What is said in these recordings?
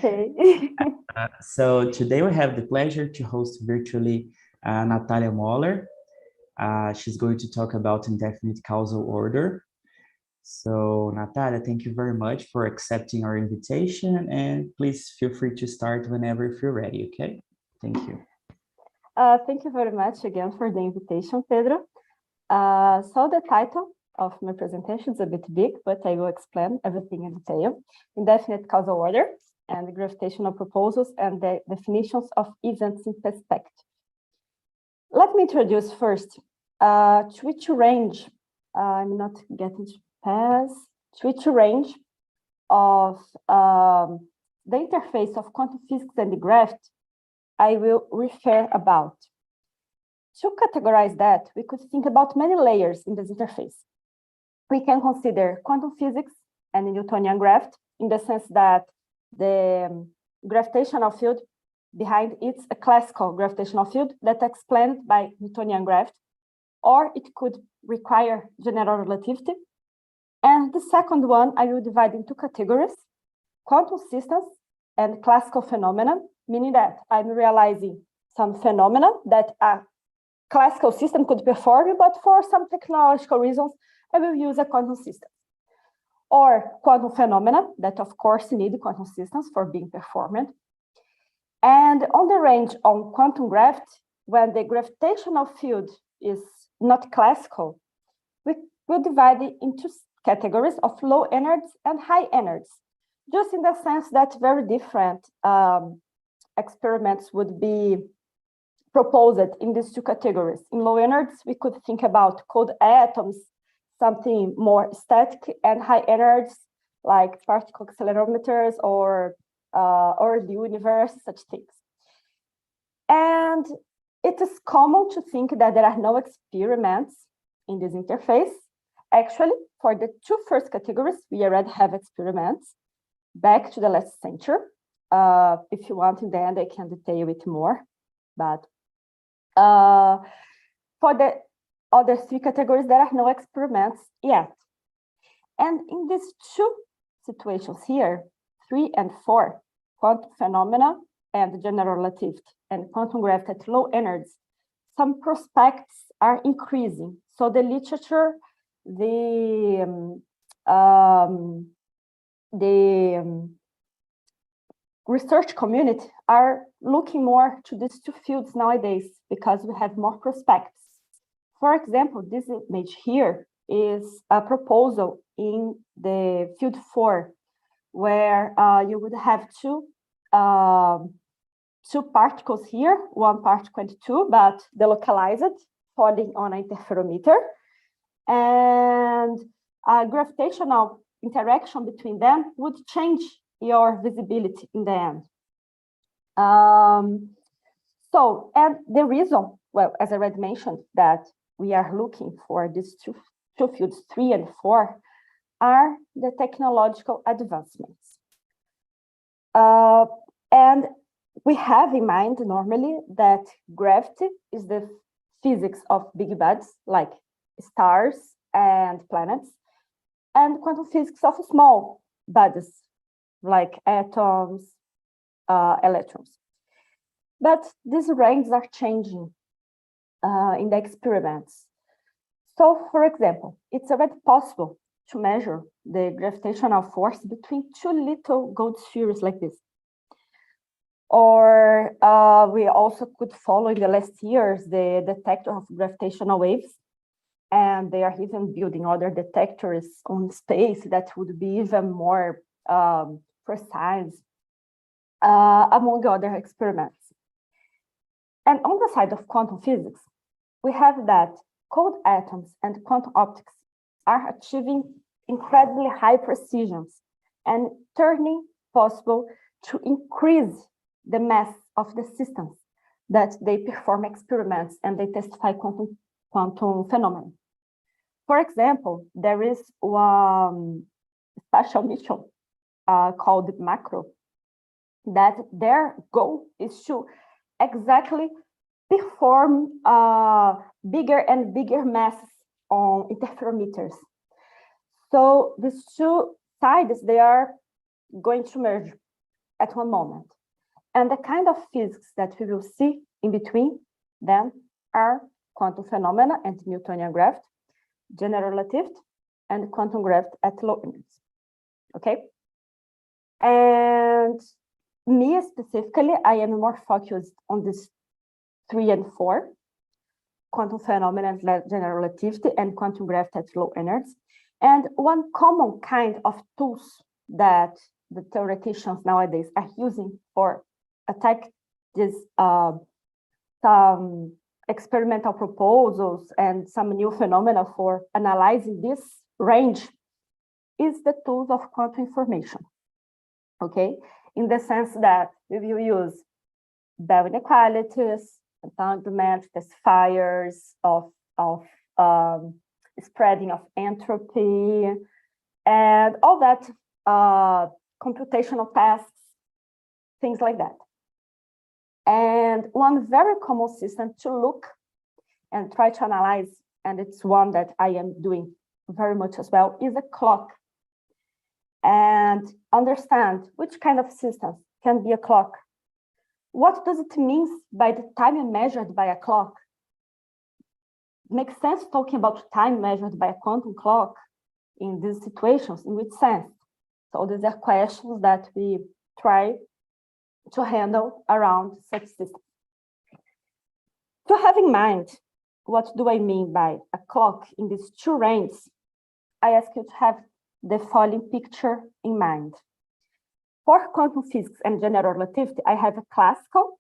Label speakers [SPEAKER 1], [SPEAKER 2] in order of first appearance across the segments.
[SPEAKER 1] Okay.
[SPEAKER 2] So today we have the pleasure to host virtually Natália Móller. She's going to talk about indefinite causal order. So Natália, thank you very much for accepting our invitation, and please feel free to start whenever you feel ready, okay? Thank you.
[SPEAKER 1] Thank you very much again for the invitation, Pedro. So the title of my presentation is a bit big, but I will explain everything in detail. Indefinite causal order and the gravitational proposals and the definitions of events in perspective. Let me introduce first Twitch range. I'm not getting to pass. Twitch range of the interface of quantum physics and the graph I will refer about. To categorize that, we could think about many layers in this interface. We can consider quantum physics and the Newtonian graft in the sense that the gravitational field behind it's a classical gravitational field that's explained by Newtonian graft, or it could require general relativity. And the second one, I will divide into categories, quantum systems and classical phenomena, meaning that I'm realizing some phenomena that a classical system could perform, but for some technological reasons, I will use a quantum system. Or quantum phenomena that, of course, need quantum systems for being performed. And on the range on quantum graft, when the gravitational field is not classical, we will divide it into categories of low energies and high energies, just in the sense that very different experiments would be proposed in these two categories. In low energies, we could think about cold atoms, something more static, and high energies like particle accelerometers or the universe, such things. And it is common to think that there are no experiments in this interface. Actually, for the two first categories, we already have experiments back to the last century. If you want, in the end, I can detail it more. But for the other three categories, there are no experiments yet. And in these two situations here, 3 and 4, quantum phenomena and general relativity and quantum gravity at low energies, some prospects are increasing. So the literature, the research community are looking more to these two fields nowadays because we have more prospects. For example, this image here is a proposal in the field 4, where you would have two particles here, one particle and two, but delocalized, falling on an interferometer, and a gravitational interaction between them would change your visibility in the end. So, and the reason, well, as I already mentioned, that we are looking for these two fields, 3 and 4, are the technological advancements. And we have in mind normally that gravity is the physics of big bodies like stars and planets, and quantum physics of small bodies like atoms, electrons. But these ranges are changing in the experiments. So, for example, it's already possible to measure the gravitational force between two little gold spheres like this. Or we also could follow in the last years the detector of gravitational waves, and they are even building other detectors on space that would be even more precise, among other experiments. And on the side of quantum physics, we have that cold atoms and quantum optics are achieving incredibly high precisions and turning possible to increase the mass of the systems that they perform experiments and they testify quantum phenomena. For example, there is one spatial mission called Macro that their goal is to exactly perform bigger and bigger masses on interferometers. So these two sides, they are going to merge. at one moment. And the kind of physics that we will see in between them are quantum phenomena and Newtonian gravity, general relativity, and quantum gravity at low energies. Okay? And me specifically, I am more focused on this 3 and 4, quantum phenomena and general relativity and quantum gravity at low energies. And one common kind of tools that the theoreticians nowadays are using for attack these some experimental proposals and some new phenomena for analyzing this range is the tools of quantum information. Okay, in the sense that we will use Bell inequalities, entanglement, classifiers of spreading of entropy, and all that computational tasks, things like that. And one very common system to look and try to analyze, and it's one that I am doing very much as well, is a clock. And understand which kind of system can be a clock. What does it mean by the time measured by a clock? Makes sense talking about time measured by a quantum clock in these situations, in which sense? So these are questions that we try to handle around such systems. To have in mind, what do I mean by a clock in these two ranges? I ask you to have the following picture in mind. For quantum physics and general relativity, I have a classical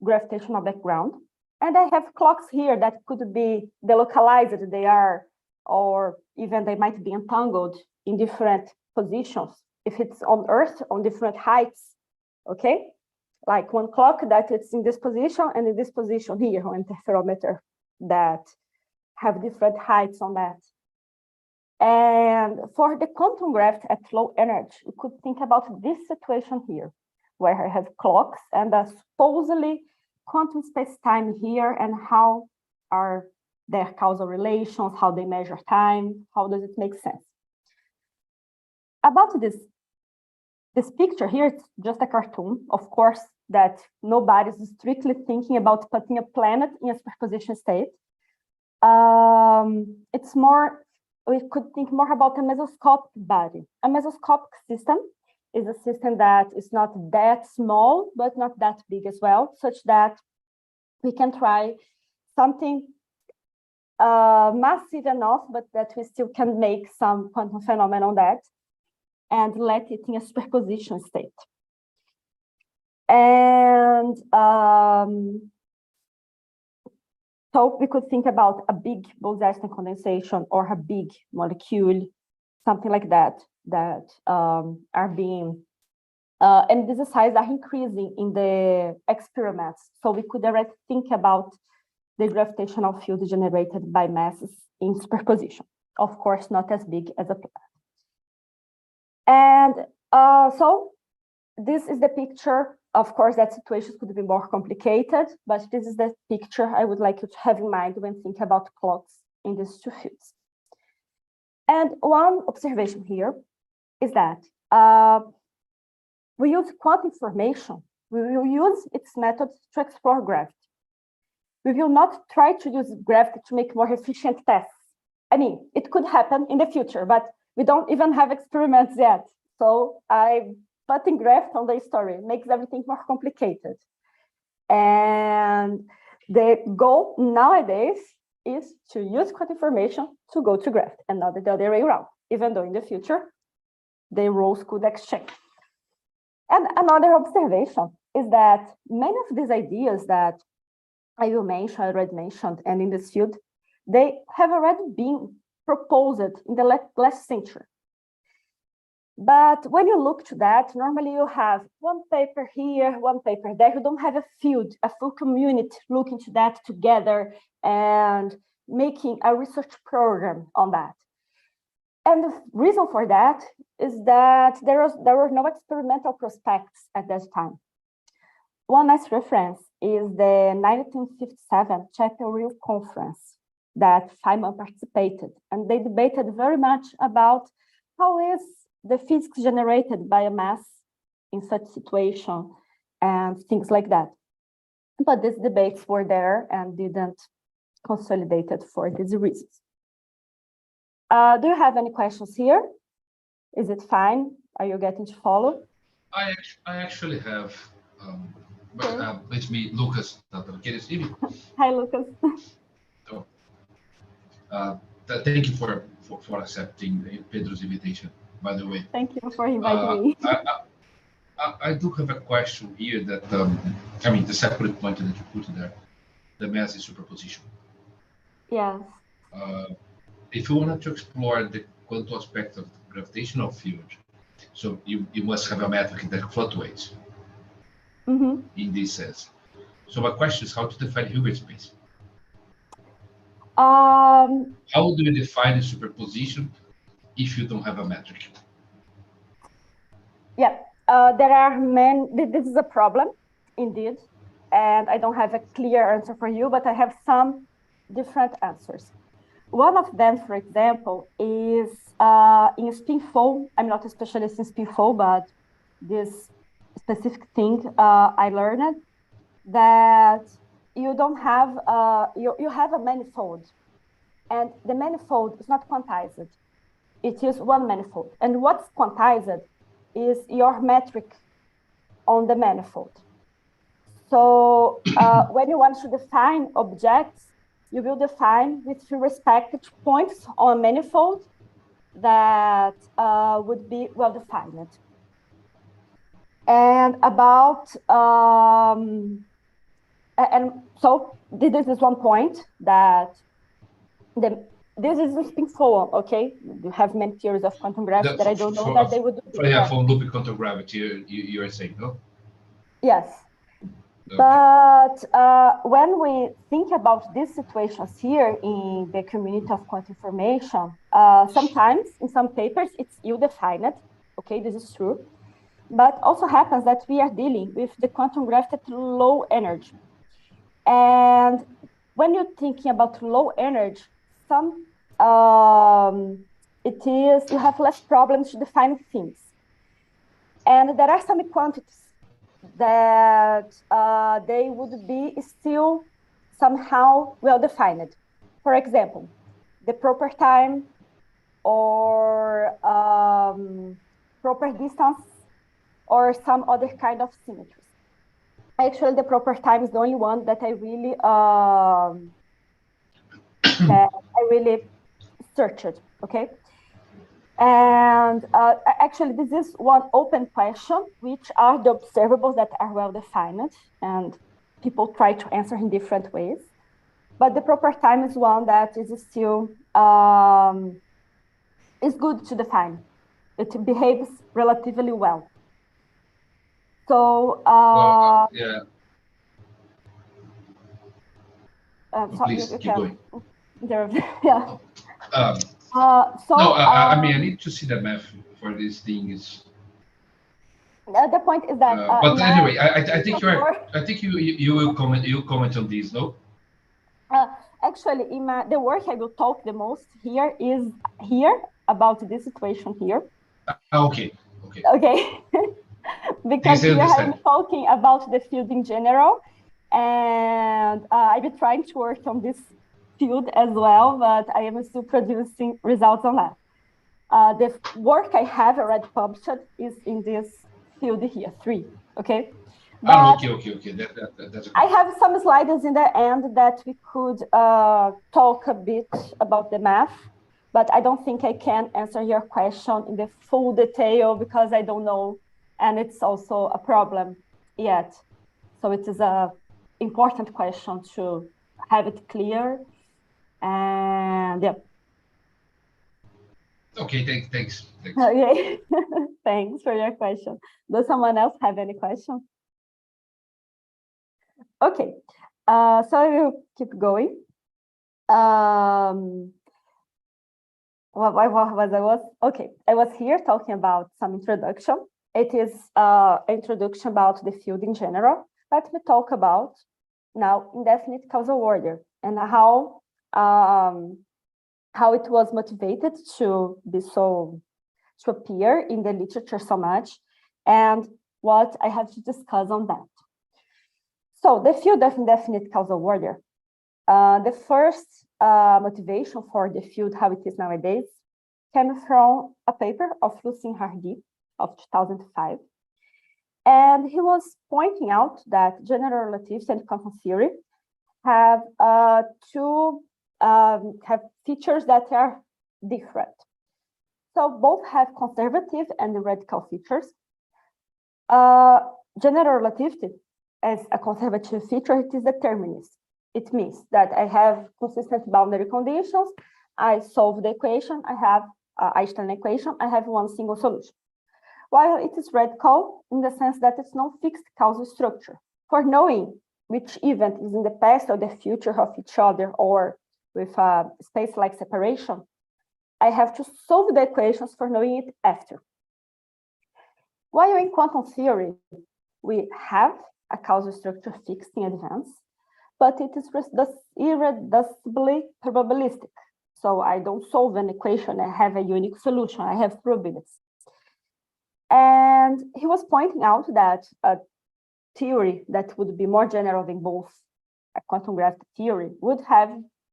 [SPEAKER 1] gravitational background, and I have clocks here that could be delocalized, they are, or even they might be entangled in different positions. If it's on Earth, on different heights, okay? Like one clock that it's in this position and in this position here on interferometer that have different heights on that. And for the quantum gravity at low energy, you could think about this situation here, where I have clocks and supposedly quantum space-time here, and how are their causal relations, how they measure time, how does it make sense? About this picture here, it's just a cartoon, of course, that nobody's strictly thinking about putting a planet in a superposition state. It's more, we could think more about a mesoscopic body. A mesoscopic system is a system that is not that small, but not that big as well, such that we can try something massive enough, but that we still can make some quantum phenomena on that and let it in a superposition state. And so we could think about a big Bose-Einstein condensation or a big molecule, something like that, that are being, and these sizes are increasing in the experiments. So we could already think about the gravitational field generated by masses in superposition. Of course, not as big as a planet. And so this is the picture. Of course, that situations could be more complicated, but this is the picture I would like you to have in mind when thinking about clocks in these two fields. And one observation here is that we use quantum information. We will use its methods to explore gravity. We will not try to use gravity to make more efficient tests. I mean, it could happen in the future, but we don't even have experiments yet. So putting gravity on the story makes everything more complicated. And the goal nowadays is to use quantum information to go to gravity and not the other way around, even though in the future, the roles could exchange. And another observation is that many of these ideas that I already mentioned, and in this field, they have already been proposed in the last century. But when you look to that, normally you have one paper here, one paper there. You don't have a field, a full community looking to that together and making a research program on that. And the reason for that is that there were no experimental prospects at that time. One nice reference is the 1957 Chapel Hill Conference that Feynman participated, and they debated very much about how is the physics generated by a mass in such situation and things like that. But these debates were there and didn't consolidate it for these reasons. Do you have any questions here? Is it fine? Are you getting to follow?
[SPEAKER 3] I actually have, but it's me, Lucas. Can you see me?
[SPEAKER 1] Hi, Lucas.
[SPEAKER 3] So, thank you for accepting Pedro's invitation, by the way.
[SPEAKER 1] Thank you for inviting me.
[SPEAKER 3] I do have a question here that, I mean, the separate point that you put there, the massive superposition.
[SPEAKER 1] Yes.
[SPEAKER 3] If you wanted to explore the quantum aspect of the gravitational field, so you must have a metric that fluctuates in this sense. So my question is how to define Hilbert space? How do you define a superposition if you don't have a metric?
[SPEAKER 1] Yeah, there are many, this is a problem indeed, and I don't have a clear answer for you, but I have some different answers. One of them, for example, is in spin-fold. I'm not a specialist in spin-fold, but this specific thing I learned that you don't have, you have a manifold, and the manifold is not quantized. It is one manifold. And what's quantized is your metric on the manifold. So when you want to define objects, you will define with respect to points on a manifold that would be well defined. And about, and so this is one point that this is a spin-fold, okay? You have many theories of quantum gravity that I don't know that they would do.
[SPEAKER 3] Yeah, for looping quantum gravity, you are saying, no?
[SPEAKER 1] Yes. Okay. But when we think about these situations here in the community of quantum information, sometimes in some papers it's ill-defined, okay, this is true. But also happens that we are dealing with the quantum gravity at low energy. And when you're thinking about low energy, you have less problems to define things. And there are some quantities that they would be still somehow well defined. For example, the proper time or proper distance or some other kind of symmetries. Actually, the proper time is the only one that I really searched, okay? And actually, this is one open question, which are the observables that are well defined, and people try to answer in different ways. But the proper time is one that is still is good to define. It behaves relatively well. So
[SPEAKER 3] yeah.
[SPEAKER 1] sorry,
[SPEAKER 3] please keep going.
[SPEAKER 1] Yeah.
[SPEAKER 3] No, I mean, I need to see the math for these things.
[SPEAKER 1] The point is that.
[SPEAKER 3] But anyway, I think you will comment. You comment on these, no?
[SPEAKER 1] Actually, in the work I will talk the most here is about this situation here.
[SPEAKER 3] Okay.
[SPEAKER 1] Because here I'm talking about the field in general, and I've been trying to work on this field as well, but I am still producing results on that. The work I have already published is in this field here, 3, okay? But
[SPEAKER 3] okay. That's okay.
[SPEAKER 1] I have some slides in the end that we could talk a bit about the math, but I don't think I can answer your question in the full detail because I don't know, and it's also a problem yet. So it is an important question to have it clear, and yeah.
[SPEAKER 3] Okay, thanks.
[SPEAKER 1] Okay, thanks for your question. Does someone else have any question? Okay, so I will keep going. I was here talking about some introduction. It is introduction about the field in general. Let me talk about now indefinite causal order and how it was motivated to appear in the literature so much, and what I have to discuss on that. So the field of indefinite causal order, the first motivation for the field, how it is nowadays, came from a paper of Lucien Hardy of 2005. And he was pointing out that general relativity and quantum theory have have features that are different. So both have conservative and radical features. General relativity as a conservative feature, it is determinist. It means that I have consistent boundary conditions. I solve the equation. I have Einstein equation. I have one single solution. While it is radical in the sense that it's no fixed causal structure. For knowing which event is in the past or the future of each other, or with a space-like separation, I have to solve the equations for knowing it after. While in quantum theory, we have a causal structure fixed in advance, but it is irreducibly probabilistic. So I don't solve an equation, I have a unique solution, I have probabilities. And he was pointing out that a theory that would be more general than both a quantum gravity theory would have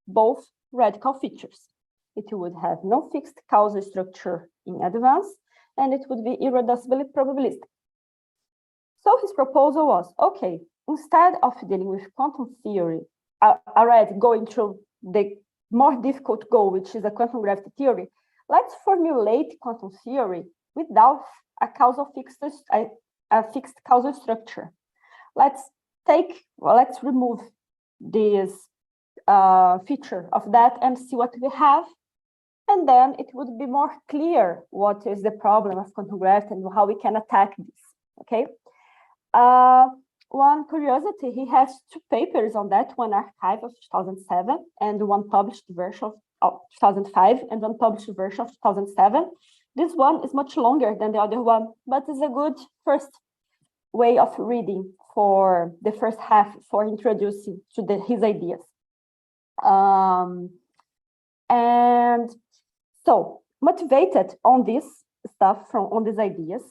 [SPEAKER 1] both radical features. It would have no fixed causal structure in advance, and it would be irreducibly probabilistic. So his proposal was, okay, instead of dealing with quantum theory, already going through the more difficult goal, which is a quantum gravity theory, let's formulate quantum theory without a fixed causal structure. Let's remove this feature of that and see what we have. And then it would be more clear what is the problem of quantum gravity and how we can attack this, okay? One curiosity, he has two papers on that, one archive of 2007 and one published version of 2005 and one published version of 2007. This one is much longer than the other one, but it's a good first way of reading for the first half for introducing to his ideas. And so motivated on this stuff, on these ideas,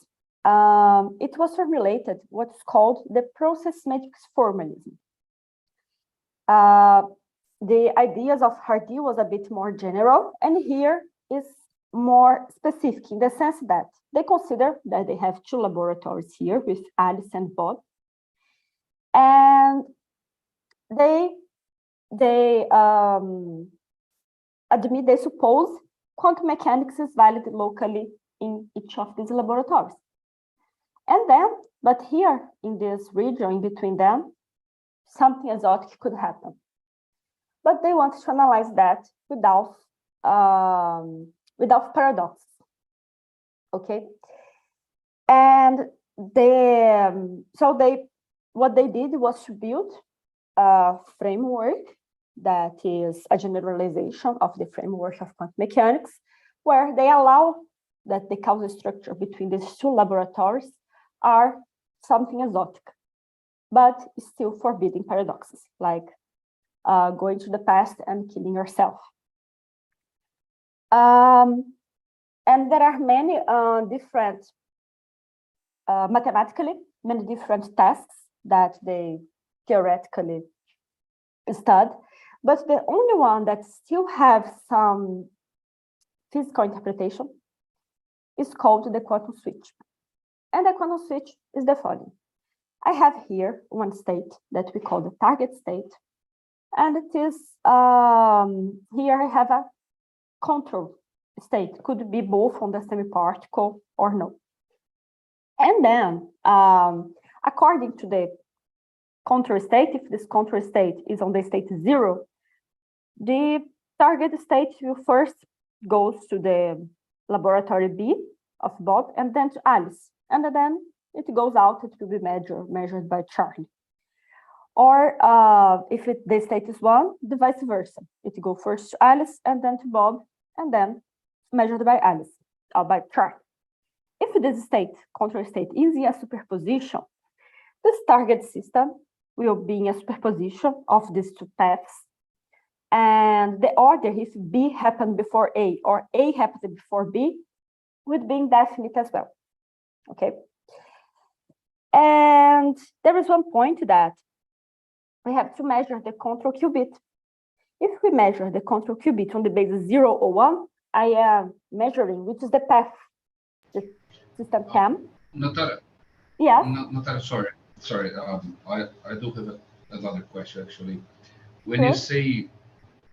[SPEAKER 1] it was formulated what's called the process matrix formalism. The ideas of Hardy was a bit more general, and here is more specific in the sense that they consider that they have two laboratories here with Alice and Bob, and they suppose quantum mechanics is valid locally in each of these laboratories. And then, but here in this region in between them, something exotic could happen. But they want to analyze that without paradox, okay? And what they did was to build a framework that is a generalization of the framework of quantum mechanics, where they allow that the causal structure between these two laboratories are something exotic, but still forbidding paradoxes, like going to the past and killing yourself. And there are many different, mathematically, many different tasks that they theoretically stud, but the only one that still have some physical interpretation is called the quantum switch. And the quantum switch is the following. I have here one state that we call the target state, and it is, here I have a control state, could be both on the semi-particle or no. And then, according to the control state, if this control state is on the state 0, the target state will first goes to the laboratory B of Bob and then to Alice. And then it goes out, it will be measured by Charlie. Or if the state is 1, the vice versa. It goes first to Alice and then to Bob and then measured by Alice, or by Charlie. If this state, control state, is in a superposition, this target system will be in a superposition of these two paths. And the order, if B happened before A or A happened before B, would be indefinite as well. Okay. And there is one point that we have to measure the control qubit. If we measure the control qubit on the basis 0 or 1, I am measuring which is the path the system can.
[SPEAKER 3] Natália,
[SPEAKER 1] Yes.
[SPEAKER 3] Natália, sorry. I do have another question actually. When
[SPEAKER 1] Sure.
[SPEAKER 3] you say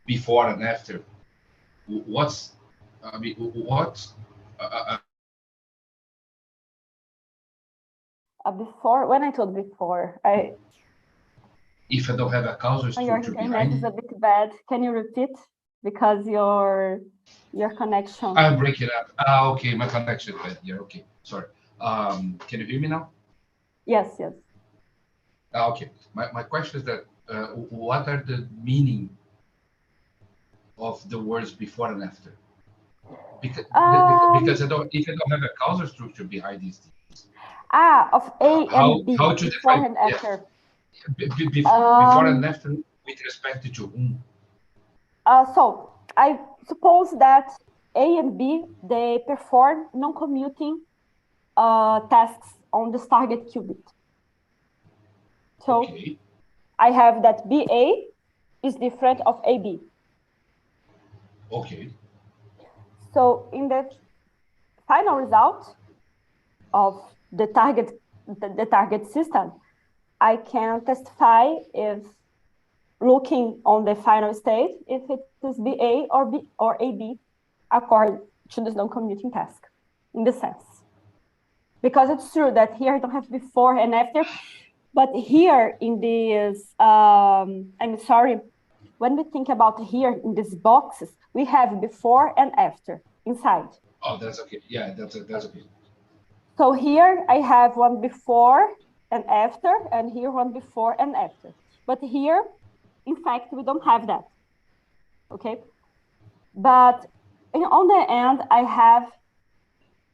[SPEAKER 3] before and after, what's
[SPEAKER 1] Before, when I told before,
[SPEAKER 3] if I don't have a causal
[SPEAKER 1] your
[SPEAKER 3] structure
[SPEAKER 1] internet
[SPEAKER 3] behind
[SPEAKER 1] is
[SPEAKER 3] it?
[SPEAKER 1] a bit bad. Can you repeat? Because your connection.
[SPEAKER 3] I'm breaking up. Okay, my connection is bad here. Okay, sorry. Can you hear me now?
[SPEAKER 1] Yes, yes.
[SPEAKER 3] Okay. My question is that what are the meaning of the words before and after? Because I don't, if I don't have a causal structure behind these things.
[SPEAKER 1] Of A and B,
[SPEAKER 3] how to
[SPEAKER 1] before
[SPEAKER 3] define,
[SPEAKER 1] and after.
[SPEAKER 3] Before and after with respect to whom?
[SPEAKER 1] So I suppose that A and B, they perform non-commuting tasks on this target qubit. So
[SPEAKER 3] Okay.
[SPEAKER 1] I have that BA is different of AB.
[SPEAKER 3] Okay.
[SPEAKER 1] So in the final result of the target system, I can testify if looking on the final state, if it is BA or AB according to this non-commuting task in the sense. Because it's true that here I don't have before and after, but here in this, I'm sorry, when we think about here in these boxes, we have before and after inside.
[SPEAKER 3] Oh, that's okay. Yeah, that's okay.
[SPEAKER 1] So here I have one before and after, and here one before and after. But here, in fact, we don't have that, okay? But on the end, I have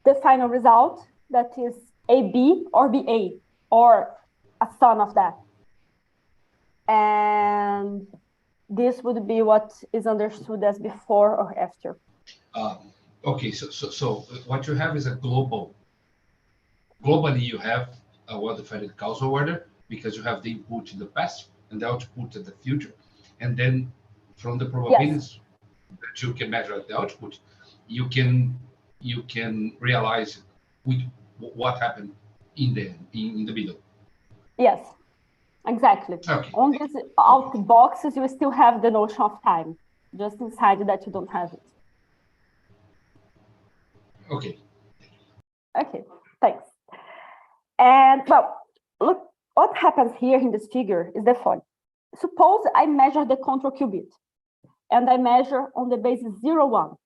[SPEAKER 1] the final result that is AB or BA, or a sum of that. And this would be what is understood as before or after.
[SPEAKER 3] Okay, so what you have is a globally you have a well-defined causal order because you have the input in the past and the output in the future. And then from the probabilities that you can measure at the output, you can realize what happened in the middle.
[SPEAKER 1] Yes, exactly.
[SPEAKER 3] Okay.
[SPEAKER 1] On these out boxes, you still have the notion of time. Just inside that, you don't have it.
[SPEAKER 3] Okay.
[SPEAKER 1] Okay, thanks. And well, look, what happens here in this figure is the following. Suppose I measure the control qubit and I measure on the basis 0, 1.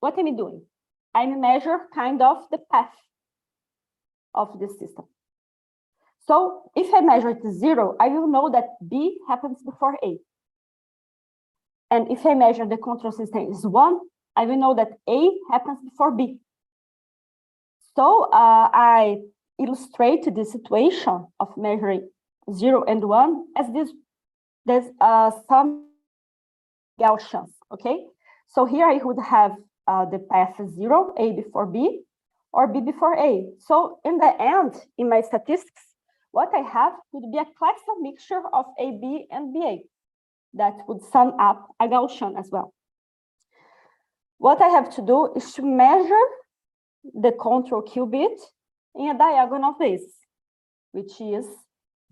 [SPEAKER 1] What am I doing? I measure kind of the path of the system. So if I measure it 0, I will know that B happens before A. And if I measure the control system is 1, I will know that A happens before B. So I illustrate the situation of measuring 0 and 1 as there's some Gaussians, okay? So here I would have the path 0, A before B, or B before A. So in the end, in my statistics, what I have would be a classical mixture of AB and BA that would sum up a Gaussian as well. What I have to do is to measure the control qubit in a diagonal basis, which is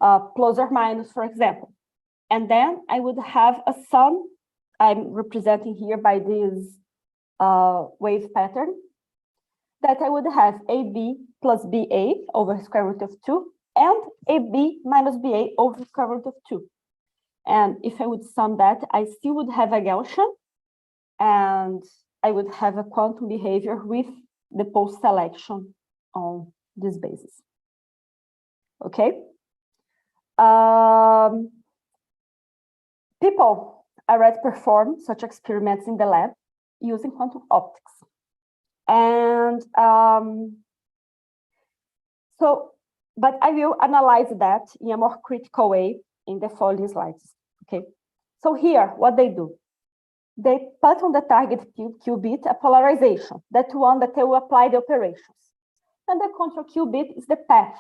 [SPEAKER 1] plus or minus, for example. And then I would have a sum I'm representing here by this wave pattern that I would have AB plus BA over square root of 2 and AB minus BA over square root of 2. And if I would sum that, I still would have a Gaussian and I would have a quantum behavior with the post-selection on this basis. Okay. People already perform such experiments in the lab using quantum optics. And but I will analyze that in a more critical way in the following slides. Okay. So here, what they do, they put on the target qubit a polarization, that one that they will apply the operations. And the control qubit is the path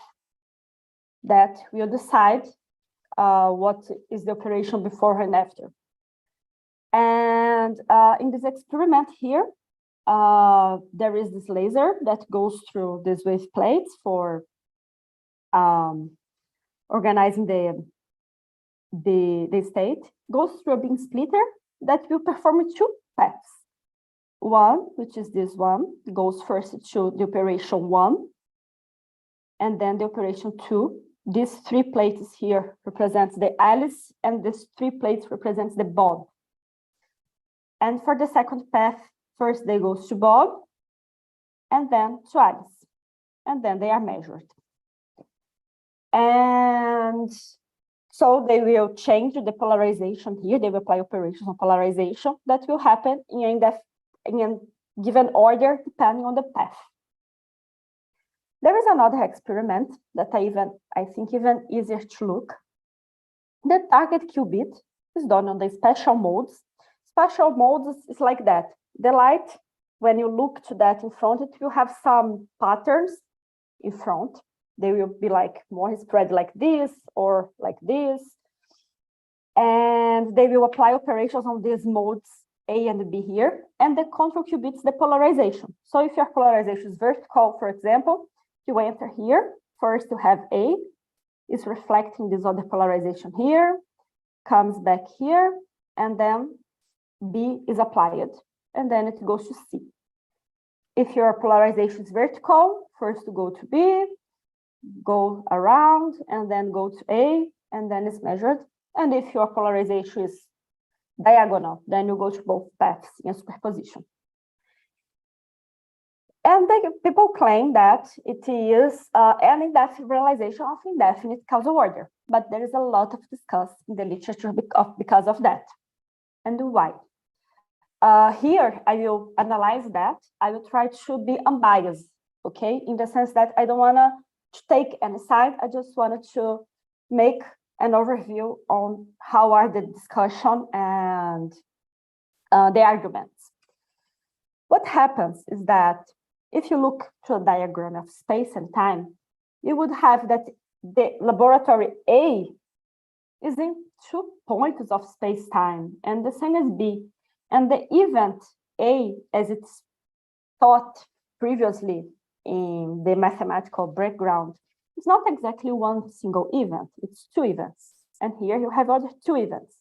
[SPEAKER 1] that will decide what is the operation before and after. And in this experiment here, there is this laser that goes through these wave plates for organizing the state, goes through a beam splitter that will perform two paths. One, which is this one, goes first to the operation 1, and then the operation 2. These 3 plates here represents the Alice, and these 3 plates represents the Bob. And for the second path, first they go to Bob, and then to Alice, and then they are measured. And so they will change the polarization here. They will apply operations on polarization that will happen in a given order depending on the path. There is another experiment that I think even easier to look. The target qubit is done on the spatial modes. Spatial modes is like that. The light, when you look to that in front, it will have some patterns in front. They will be like more spread like this or like this. And they will apply operations on these modes A and B here. And the control qubit is the polarization. So if your polarization is vertical, for example, you enter here. First, you have A is reflecting this other polarization here, comes back here, and then B is applied, and then it goes to C. If your polarization is vertical, first you go to B, go around, and then go to A, and then it's measured. And if your polarization is diagonal, then you go to both paths in superposition. And people claim that it is an indefinite realization of indefinite causal order, but there is a lot of discuss in the literature because of that. And why? Here, I will analyze that. I will try to be unbiased, okay? In the sense that I don't want to take any side. I just wanted to make an overview on how are the discussion and the arguments. What happens is that if you look to a diagram of space and time, you would have that the laboratory A is in 2 points of space-time, and the same as B. And the event A, as it's taught previously in the mathematical background, is not exactly one single event, it's 2 events. And here you have other 2 events.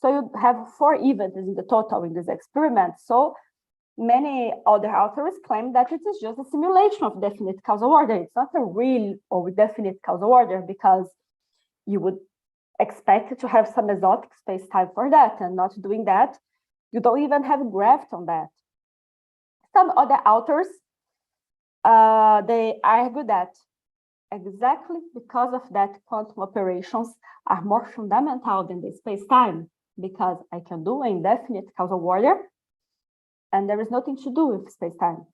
[SPEAKER 1] So you have 4 events in the total in this experiment. So many other authors claim that it is just a simulation of definite causal order. It's not a real or definite causal order, because you would expect to have some exotic space-time for that, and not doing that, you don't even have gravity on that. Some other authors, they argue that exactly because of that, quantum operations are more fundamental than the space-time, because I can do an indefinite causal order, and there is nothing to do with space-time.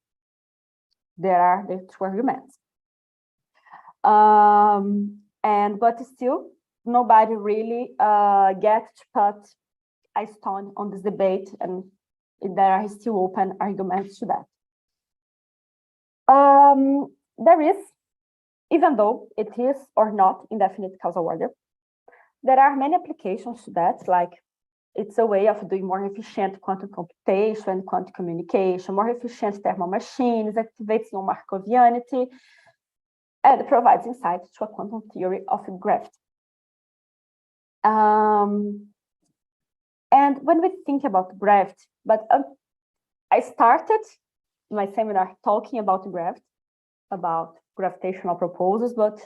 [SPEAKER 1] There are the 2 arguments. But still, nobody really gets to put a stone on this debate, and there are still open arguments to that. There is, even though it is or not indefinite causal order, there are many applications to that, like it's a way of doing more efficient quantum computation, quantum communication, more efficient thermal machines, activates non-Markovianity, and provides insight to a quantum theory of gravity. And when we think about gravity, but I started my seminar talking about gravity, about gravitational proposals, but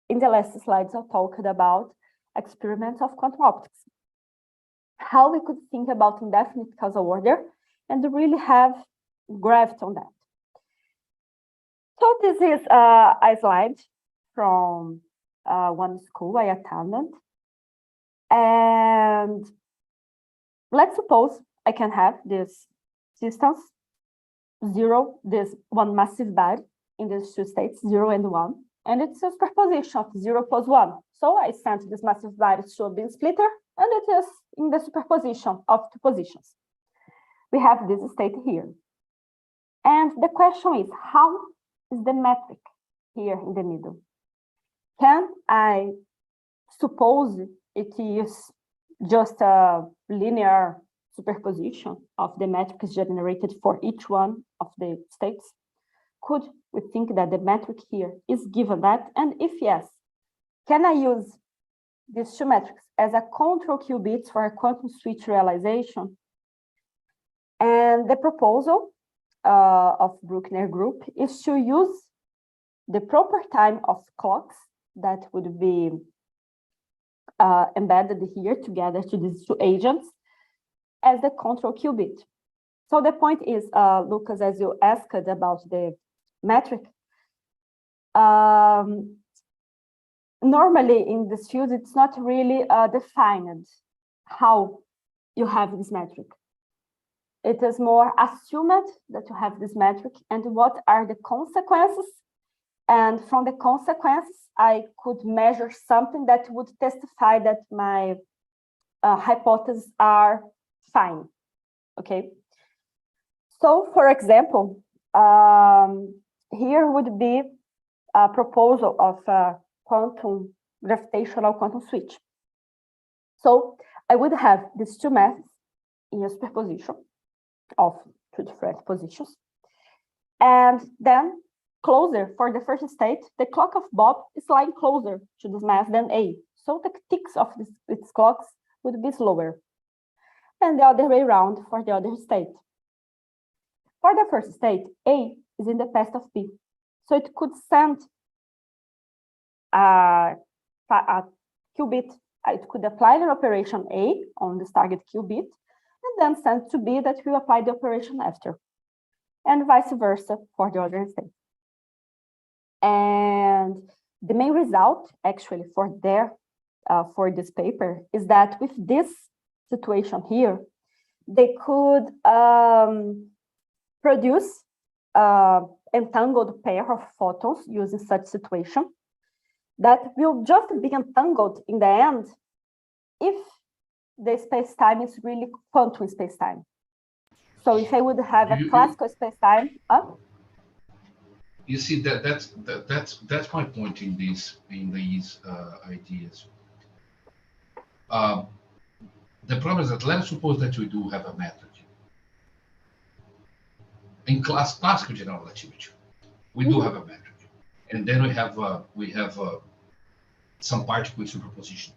[SPEAKER 1] in the last slides I talked about experiments of quantum optics. How we could think about indefinite causal order and really have gravity on that. So this is a slide from one school I attended. And let's suppose I can have this distance, 0, this one massive body in these 2 states, 0 and 1, and it's a superposition of 0 plus 1. So I sent this massive body to a beam splitter, and it is in the superposition of 2 positions. We have this state here. And the question is, how is the metric here in the middle? can I suppose it is just a linear superposition of the metrics generated for each one of the states? Could we think that the metric here is given that? And if yes, can I use these two metrics as a control qubits for a quantum switch realization? And the proposal of Bruckner group is to use the proper time of clocks that would be embedded here together to these two agents as the control qubit. So the point is, Lucas, as you asked about the metric, normally in this field, it's not really defined how you have this metric. It is more assumed that you have this metric and what are the consequences. And from the consequences, I could measure something that would testify that my hypotheses are fine, okay? So, for example, here would be a proposal of a gravitational quantum switch. So I would have these two masses in a superposition of two different positions. And then closer for the first state, the clock of Bob is lying closer to this mass than A. So the ticks of its clocks would be slower. And the other way around for the other state. For the first state, A is in the path of B. So it could send a qubit, it could apply an operation A on this target qubit, and then send to B that will apply the operation after, and vice versa for the other state. And the main result, actually, for this paper is that with this situation here, they could produce entangled pair of photons using such situation that will just be entangled in the end if the space-time is really quantum space-time. So if I would have a classical space-time,
[SPEAKER 3] you see that's my point in these ideas. The problem is that let's suppose that we do have a metric in classical general relativity. We do have a metric, and then we have some particle superposition.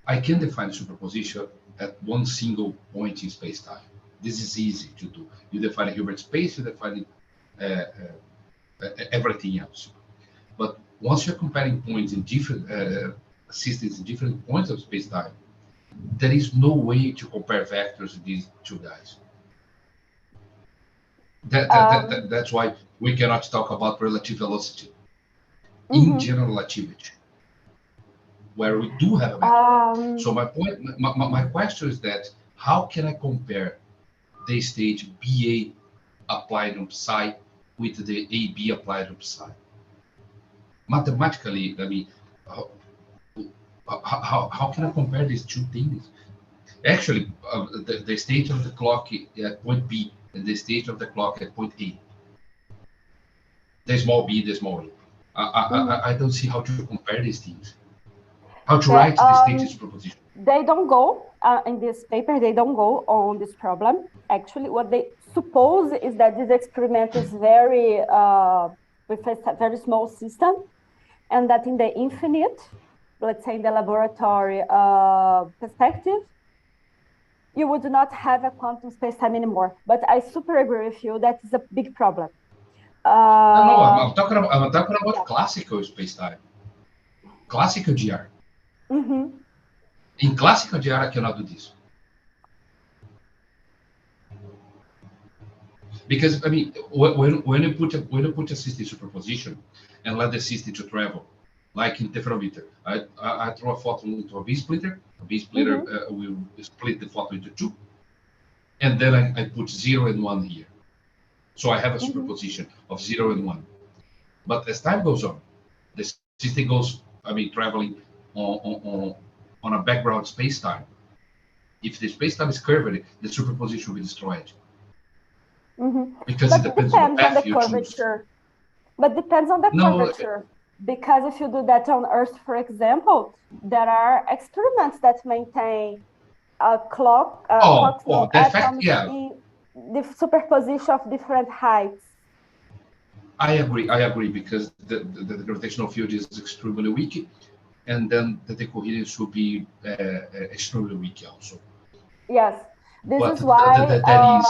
[SPEAKER 3] I can define superposition at one single point in space-time. This is easy to do. You define a Hilbert space, you define everything else. But once you're comparing points in different systems in different points of space-time, there is no way to compare vectors in these two guys. That's why we cannot talk about relative velocity in general relativity, where we do have a metric. So my question is that how can I compare the state BA applied on psi with the AB applied on psi? Mathematically, I mean, how can I compare these two things? Actually, the state of the clock at point B and the state of the clock at point A, the small b, the small a. I don't see how to compare these things. How to write the status proposition.
[SPEAKER 1] They don't go in this paper. They don't go on this problem. Actually, what they suppose is that this experiment is very with a very small system, and that in the infinite, let's say in the laboratory perspective, you would not have a quantum space-time anymore. But I super agree with you that is a big problem.
[SPEAKER 3] No, I'm talking about classical space-time, classical GR. In classical GR, I cannot do this. Because I mean, when you put a system superposition and let the system to travel, like in interferometer, I throw a photon into a B splitter. A B splitter will split the photon into two, and then I put 0 and 1 here. So I have a superposition of 0 and 1. But as time goes on, the system goes, I mean, traveling on a background space-time. If the space-time is curved, the superposition will be destroyed. Because it depends on the path you choose.
[SPEAKER 1] But depends on the
[SPEAKER 3] No,
[SPEAKER 1] curvature. Because if you do that on Earth, for example, there are experiments that maintain
[SPEAKER 3] that fact,
[SPEAKER 1] atoms
[SPEAKER 3] yeah.
[SPEAKER 1] in the superposition of different heights.
[SPEAKER 3] I agree, because the gravitational field is extremely weak, and then the coherence will be extremely weak also.
[SPEAKER 1] Yes, this
[SPEAKER 3] But
[SPEAKER 1] is why.
[SPEAKER 3] that is.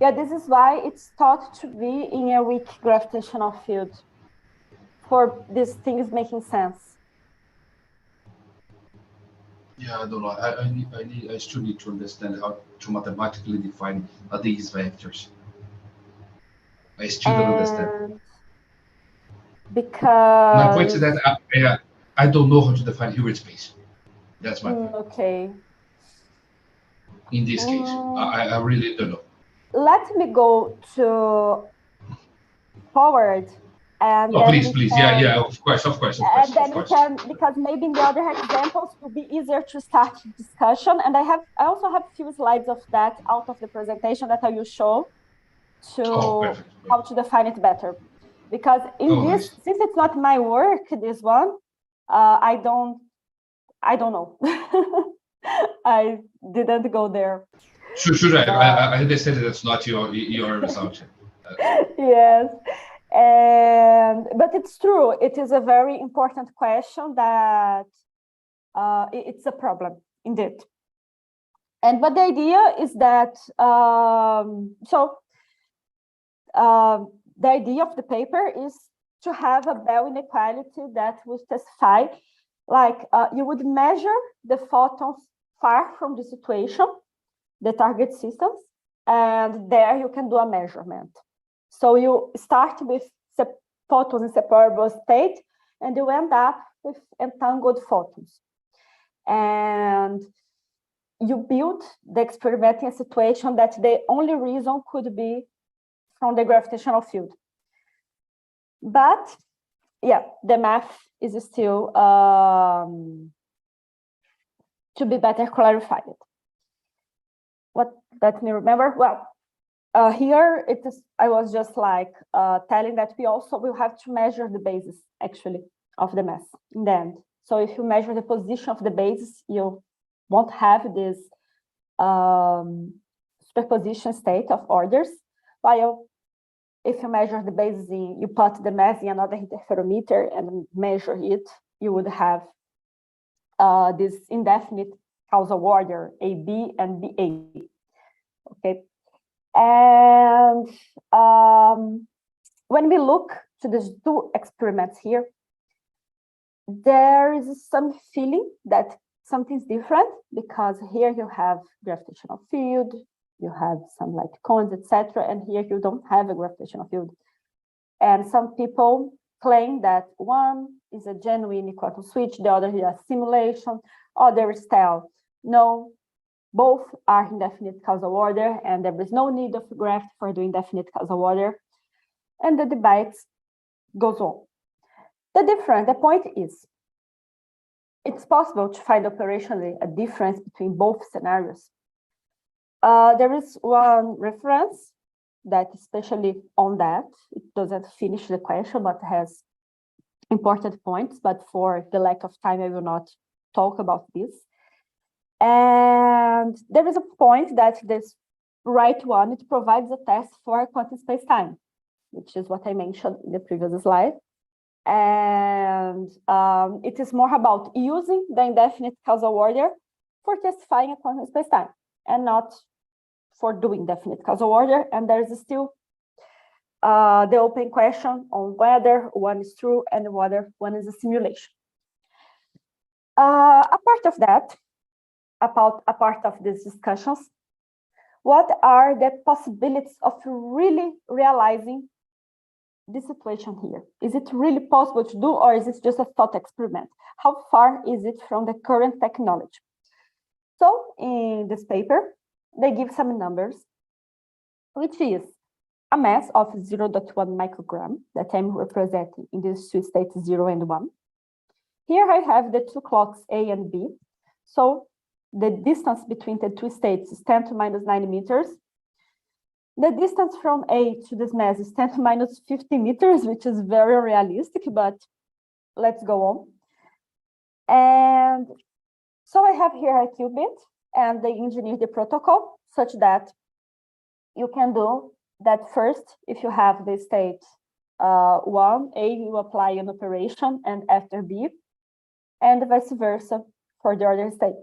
[SPEAKER 1] Yeah, this is why it's thought to be in a weak gravitational field for these things making sense.
[SPEAKER 3] Yeah, I don't know. I still need to understand how to mathematically define these vectors. I still don't understand.
[SPEAKER 1] Because
[SPEAKER 3] My point is that I don't know how to define Hilbert space. That's my point.
[SPEAKER 1] Okay.
[SPEAKER 3] In this case, I really don't know.
[SPEAKER 1] Let me go to forward, and
[SPEAKER 3] Oh,
[SPEAKER 1] then
[SPEAKER 3] please, yeah, of course.
[SPEAKER 1] and then we can, because maybe in the other examples it will be easier to start discussion. And I also have a few slides of that out of the presentation that I will show
[SPEAKER 3] Perfect.
[SPEAKER 1] how to define it better. Because in this,
[SPEAKER 3] nice.
[SPEAKER 1] Since it's not my work, this one, I don't know. I didn't go there.
[SPEAKER 3] Sure. I understand that that's not your assumption.
[SPEAKER 1] Yes. But it's true. It is a very important question that it's a problem indeed. But the idea is that the idea of the paper is to have a Bell inequality that will specify, like you would measure the photons far from the situation, the target systems, and there you can do a measurement. So you start with photons in separable state, and you end up with entangled photons. And you build the experiment in a situation that the only reason could be from the gravitational field. But yeah, the math is still to be better clarified. Let me remember. Well, here it is. I was just like telling that we also will have to measure the basis actually of the mass in the end. So if you measure the position of the basis, you won't have this superposition state of orders. While if you measure the basis, you put the mass in another interferometer and measure it, you would have this indefinite causal order AB and BA. Okay. And when we look to these two experiments here, there is some feeling that something's different, because here you have gravitational field, you have some like cones, etc., and here you don't have a gravitational field. And some people claim that one is a genuine quantum switch, the other is a simulation. Others tell no, both are indefinite causal order, and there is no need of a graph for the indefinite causal order. And the debate goes on. The point is, it's possible to find operationally a difference between both scenarios. There is one reference that especially on that, it doesn't finish the question, but has important points, but for the lack of time, I will not talk about this. And there is a point that this right one, it provides a test for quantum spacetime, which is what I mentioned in the previous slide. And it is more about using the indefinite causal order for testifying a quantum spacetime, and not for doing definite causal order. And there is still the open question on whether one is true and whether one is a simulation. A part of these discussions, what are the possibilities of really realizing this situation here? Is it really possible to do, or is it just a thought experiment? How far is it from the current technology? So in this paper, they give some numbers, which is a mass of 0.1 microgram that I'm representing in these two states, 0 and 1. Here I have the two clocks A and B. So the distance between the two states is 10 to minus 9 meters. The distance from A to this mass is 10 to minus 50 meters, which is very realistic, but let's go on. And so I have here a qubit, and they engineer the protocol such that you can do that first. If you have the state 1, A will apply an operation, and after B, and vice versa for the other state.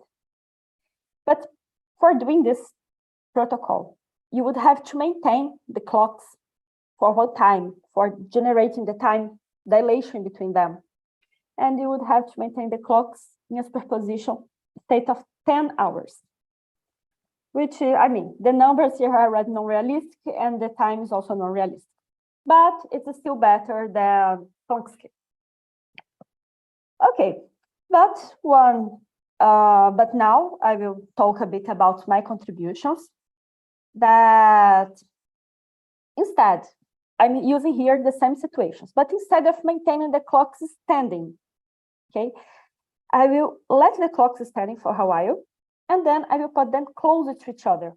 [SPEAKER 1] But for doing this protocol, you would have to maintain the clocks for what time, for generating the time dilation between them. And you would have to maintain the clocks in a superposition state of 10 hours, which, I mean, the numbers here are already non-realistic and the time is also non-realistic, but it's still better than Planck scale. Okay, but now I will talk a bit about my contributions. That instead, I'm using here the same situations, but instead of maintaining the clocks standing, okay, I will let the clocks standing for a while, and then I will put them closer to each other.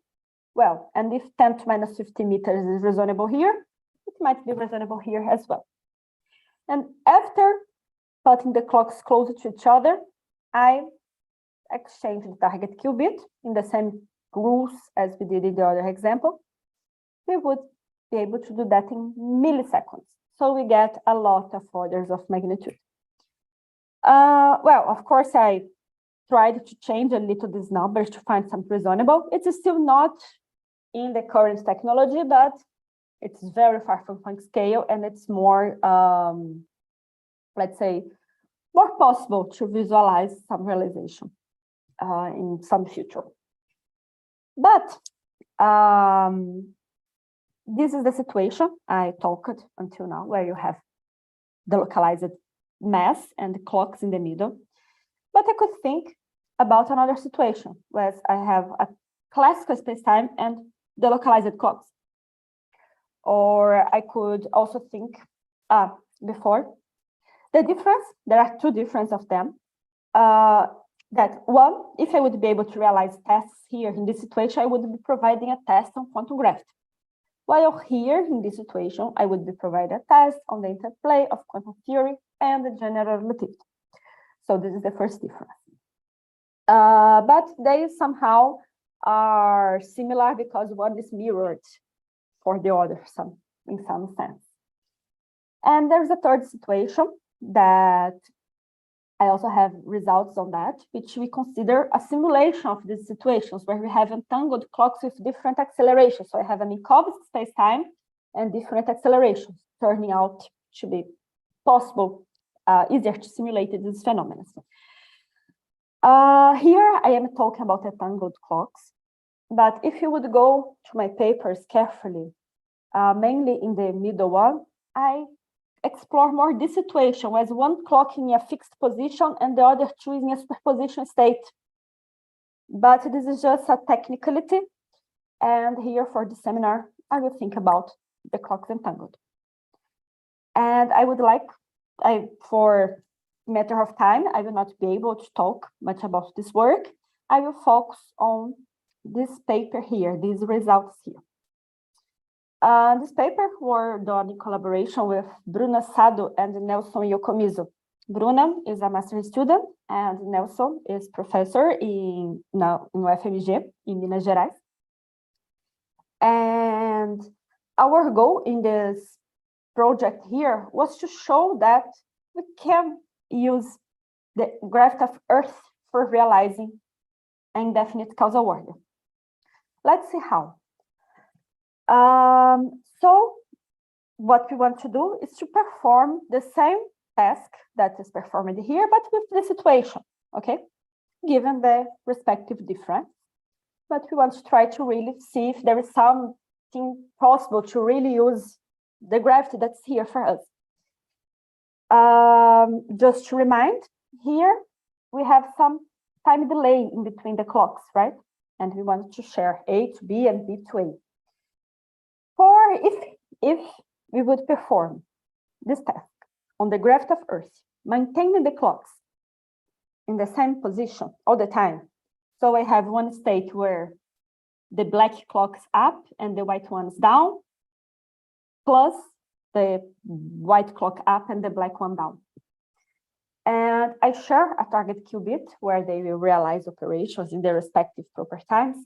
[SPEAKER 1] Well, and if 10 to minus 50 meters is reasonable here, it might be reasonable here as well. And after putting the clocks closer to each other, I exchange the target qubit in the same rules as we did in the other example. We would be able to do that in milliseconds. So we get a lot of orders of magnitude. Well, of course, I tried to change a little these numbers to find something reasonable. It's still not in the current technology, but it's very far from Planck scale, and it's more, let's say, more possible to visualize some realization in some future. But this is the situation I talked until now, where you have the localized mass and the clocks in the middle. But I could think about another situation where I have a classical spacetime and the localized clocks. Or I could also think before the difference, there are two differences of them. That one, if I would be able to realize tests here in this situation, I would be providing a test on quantum gravity. While here in this situation, I would be providing a test on the interplay of quantum theory and the general relativity. So this is the first difference. But they somehow are similar because one is mirrored for the other in some sense. And there's a third situation that I also have results on that, which we consider a simulation of these situations where we have entangled clocks with different accelerations. So I have a Minkowski spacetime and different accelerations, turning out to be possible, easier to simulate these phenomena. Here I am talking about entangled clocks, but if you would go to my papers carefully, mainly in the middle one, I explore more this situation as one clock in a fixed position and the other two in a superposition state. But this is just a technicality. And here for the seminar, I will think about the clocks entangled. And I would like, for matter of time, I will not be able to talk much about this work. I will focus on this paper here, these results here. This paper were done in collaboration with Bruna Sado and Nelson Yokomizo. Bruna is a master's student and Nelson is professor in UFMG in Minas Gerais. And our goal in this project here was to show that we can use the gravity of Earth for realizing an indefinite causal order. Let's see how. So what we want to do is to perform the same task that is performed here, but with the situation, okay? Given the respective difference. But we want to try to really see if there is something possible to really use the gravity that's here for us. Just to remind, here we have some time delay in between the clocks, right? And we want to share A to B and B to A. For if we would perform this task on the gravity of Earth, maintaining the clocks in the same position all the time. So I have one state where the black clock's up and the white one's down, plus the white clock up and the black one down. And I share a target qubit where they will realize operations in their respective proper times.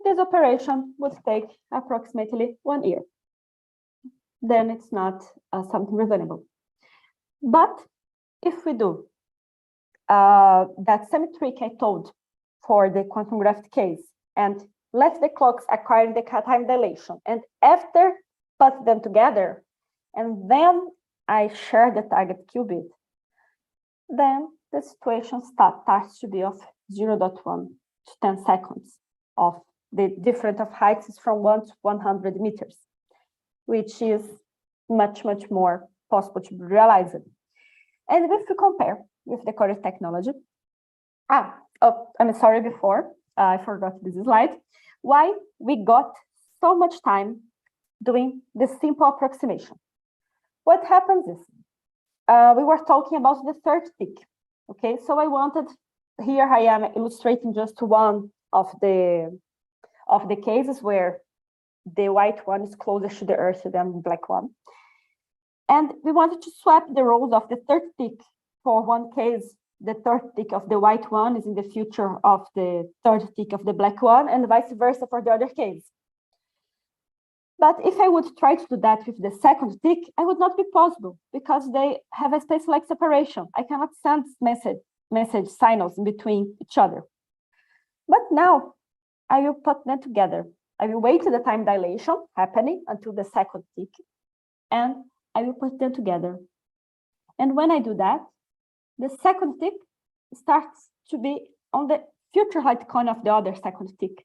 [SPEAKER 1] This operation would take approximately 1 year. Then it's not something reasonable. But if we do that same trick I told for the quantum gravity case and let the clocks acquire the time dilation, and after put them together, and then I share the target qubit, then the situation starts to be of 0.1 to 10 seconds of the difference of heights is from 1 to 100 meters, which is much, much more possible to be realized. And if we compare with the current technology, I'm sorry, before I forgot this slide, why we got so much time doing the simple approximation. What happens is, we were talking about the third tick, okay? So I wanted, here I am illustrating just one of the cases where the white one is closer to the Earth than the black one. And we wanted to swap the roles of the third tick. For one case, the third tick of the white one is in the future of the third tick of the black one, and vice versa for the other case. But if I would try to do that with the second tick, I would not be possible because they have a space-like separation. I cannot send message signals in between each other. But now I will put them together. I will wait till the time dilation happening until the second tick, and I will put them together. And when I do that, the second tick starts to be on the future height cone of the other second tick,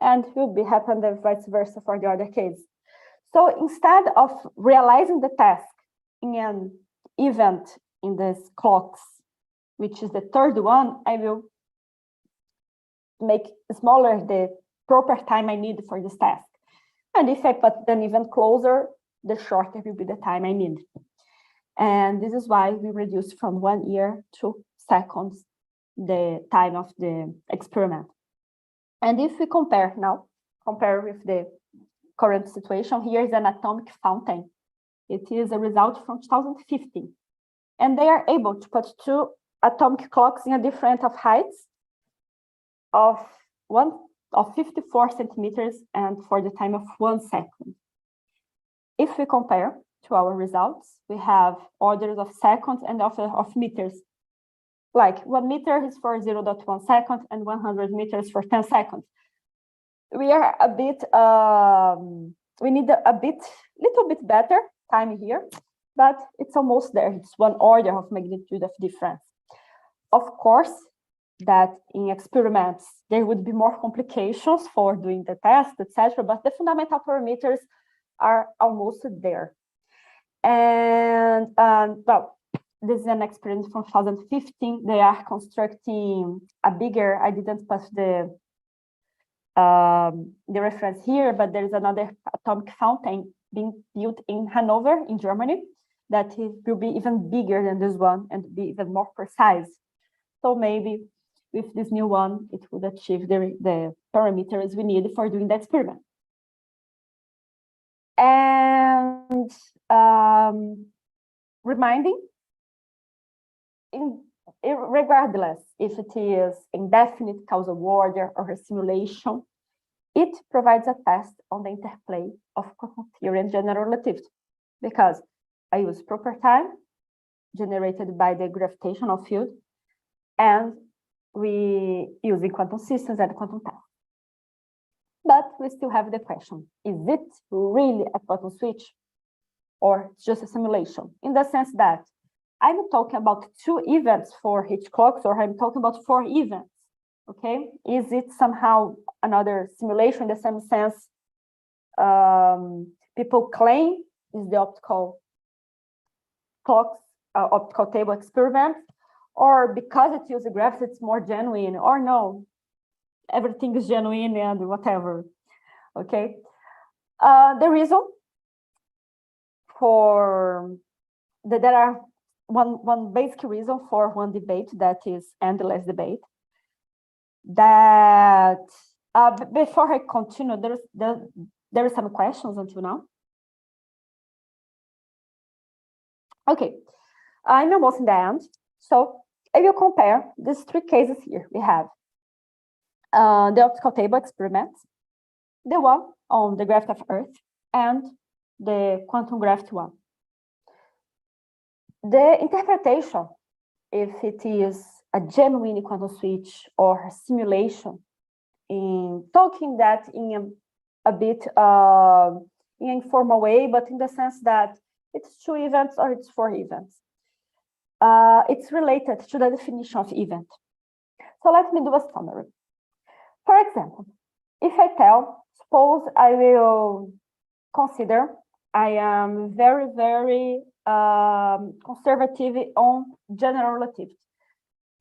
[SPEAKER 1] and will be happen the vice versa for the other case. So instead of realizing the task in an event in this clocks, which is the third one, I will make smaller the proper time I need for this task. And if I put them even closer, the shorter will be the time I need. And this is why we reduce from 1 year to seconds the time of the experiment. And if we compare with the current situation, here is an atomic fountain. It is a result from 2015. And they are able to put 2 atomic clocks in a difference of heights of 54 centimeters and for the time of 1 second. If we compare to our results, we have orders of seconds and of meters. Like 1 meter is for 0.1 second and 100 meters for 10 seconds. We are a bit, we need little bit better time here, but it's almost there. It's 1 order of magnitude of difference. Of course, that in experiments, there would be more complications for doing the test, etc. But the fundamental parameters are almost there. And well, this is an experiment from 2015. They are constructing a bigger, I didn't put the reference here, but there is another atomic fountain being built in Hanover in Germany that will be even bigger than this one and be even more precise. So maybe with this new one, it would achieve the parameters we need for doing the experiment. And reminding, regardless if it is indefinite causal order or a simulation, it provides a test on the interplay of quantum theory and general relativity, because I use proper time generated by the gravitational field, and we using quantum systems and quantum time. But we still have the question, is it really a quantum switch or just a simulation? In the sense that I'm talking about 2 events for each clocks, or I'm talking about 4 events, okay? Is it somehow another simulation in the same sense people claim is the optical clocks, optical table experiment, or because it uses gravity, it's more genuine, or no, everything is genuine and whatever, okay? The reason for there are one basic reason for one debate that is endless debate, that Before I continue, there are some questions until now. Okay, I'm almost in the end. So I will compare these three cases here. We have the optical table experiment, the one on the gravity of Earth, and the quantum gravity one. The interpretation, if it is a genuine quantum switch or a simulation, in talking that in a bit in an informal way, but in the sense that it's 2 events or it's 4 events. It's related to the definition of event. So let me do a summary. For example, if I suppose I will consider I am very, very conservative on general relativity.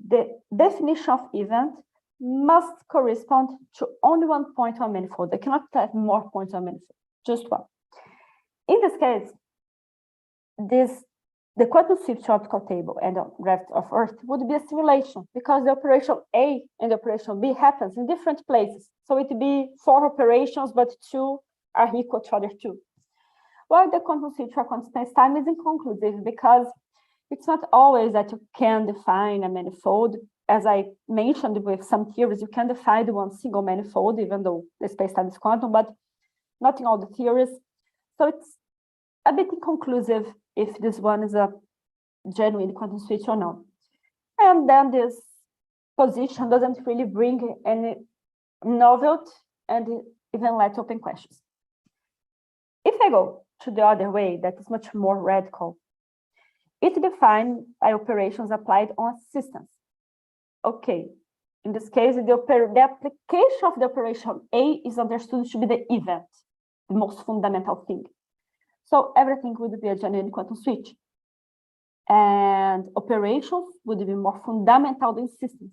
[SPEAKER 1] The definition of event must correspond to only one point on manifold. I cannot have more points on manifold, just one. In this case, the quantum switch optical table and the gravity of Earth would be a simulation because the operation A and the operation B happens in different places. So it would be 4 operations, but 2 are equal to other 2. While the quantum switch or quantum spacetime is inconclusive because it's not always that you can define a manifold. As I mentioned with some theories, you can define one single manifold, even though the spacetime is quantum, but not in all the theories. So it's a bit inconclusive if this one is a genuine quantum switch or not. And then this position doesn't really bring any novelty and even let open questions. If I go to the other way, that is much more radical, it defines operations applied on systems. Okay, in this case, the application of the operation A is understood to be the event, the most fundamental thing. So everything would be a genuine quantum switch. And operations would be more fundamental than systems.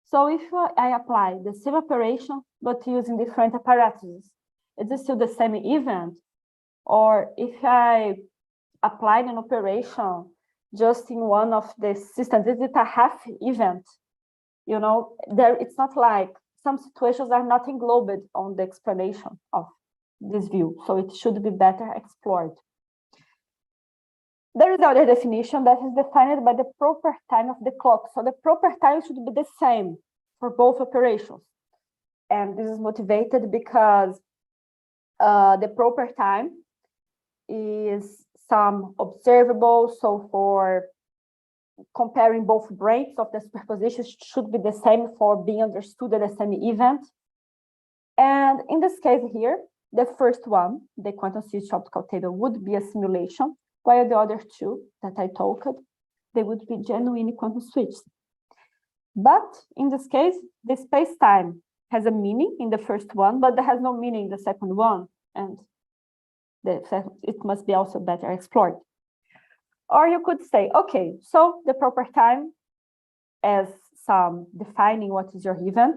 [SPEAKER 1] So if I apply the same operation, but using different apparatuses, is it still the same event? Or if I apply an operation just in one of the systems, is it a half event? You know, it's not like some situations are not englobed on the explanation of this view, so it should be better explored. There is another definition that is defined by the proper time of the clock. So the proper time should be the same for both operations. And this is motivated because the proper time is some observable. So for comparing both breaks of the superposition should be the same for being understood at the same event. And in this case here, the first one, the quantum switch optical table, would be a simulation, while the other 2 that I talked, they would be genuine quantum switches. But in this case, the space-time has a meaning in the first one, but there has no meaning in the second one, and it must be also better explored. Or you could say, okay, so the proper time as some defining what is your event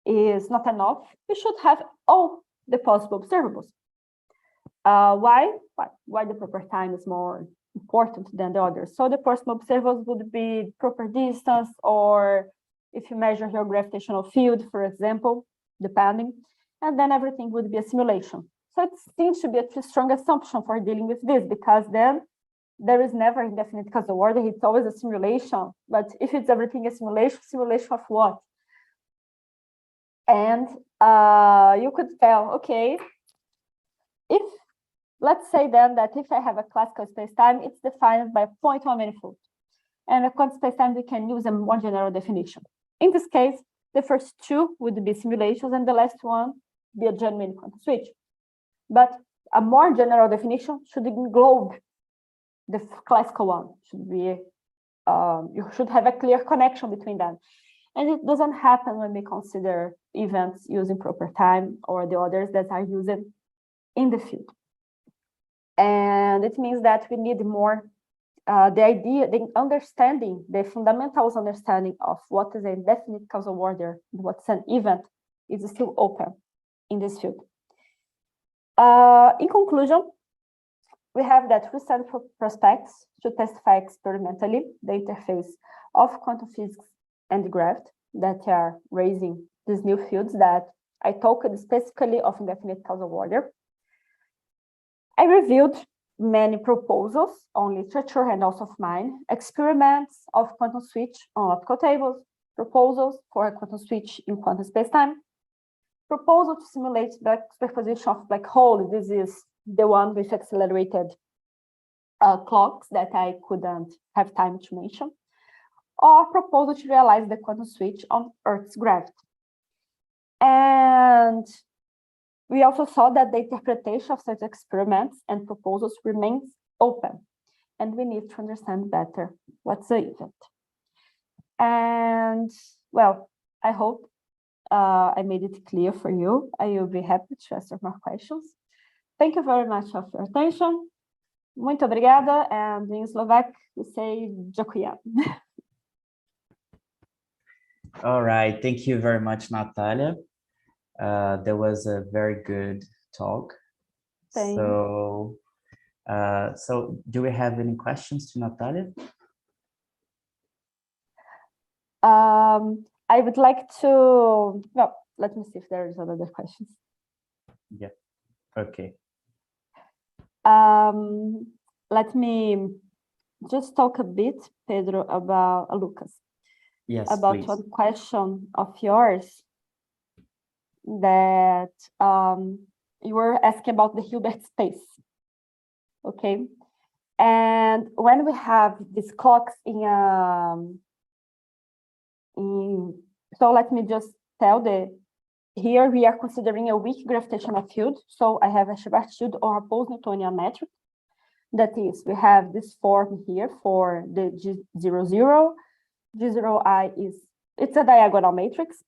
[SPEAKER 1] is not enough. You should have all the possible observables. Why the proper time is more important than the others? So the possible observables would be proper distance, or if you measure your gravitational field, for example, depending, and then everything would be a simulation. So it seems to be a too strong assumption for dealing with this, because then there is never indefinite causal order. It's always a simulation. But if it's everything a simulation, simulation of what? And you could tell, okay, if let's say then that if I have a classical spacetime, it's defined by a point on manifold. And a quantum spacetime, we can use a more general definition. In this case, the first 2 would be simulations, and the last one be a genuine quantum switch. But a more general definition should englobe the classical one. Should be you should have a clear connection between them. And it doesn't happen when we consider events using proper time or the others that are used in the field. And it means that we need more the understanding, the fundamentals understanding of what is a definite causal order, what's an event, is still open in this field. In conclusion, we have that recent prospects to testify experimentally the interface of quantum physics and gravity that are raising these new fields that I talked specifically of indefinite causal order. I reviewed many proposals on literature and also of mine, experiments of quantum switch on optical tables, proposals for a quantum switch in quantum spacetime, proposal to simulate the superposition of black hole. This is the one with accelerated clocks that I couldn't have time to mention, or proposal to realize the quantum switch on Earth's gravity. And we also saw that the interpretation of such experiments and proposals remains open, and we need to understand better what's the event. And well, I hope I made it clear for you. I will be happy to answer more questions. Thank you very much for your attention. Muito obrigada, and in Slovak we say dziękuję.
[SPEAKER 2] All right, thank you very much, Natalia. That was a very good talk. So do we have any questions to Natalia?
[SPEAKER 1] I would like to, well, let me see if there is other questions.
[SPEAKER 2] Yeah, okay.
[SPEAKER 1] Let me just talk a bit, Pedro, about Lucas.
[SPEAKER 2] Yes,
[SPEAKER 1] about
[SPEAKER 2] please.
[SPEAKER 1] one question of yours that you were asking about the Hilbert space. Okay, and when we have these clocks so let me just tell here we are considering a weak gravitational field. So I have a Hilbert field or a post-Newtonian metric. That is, we have this form here for the G00. G0I it's a diagonal matrix.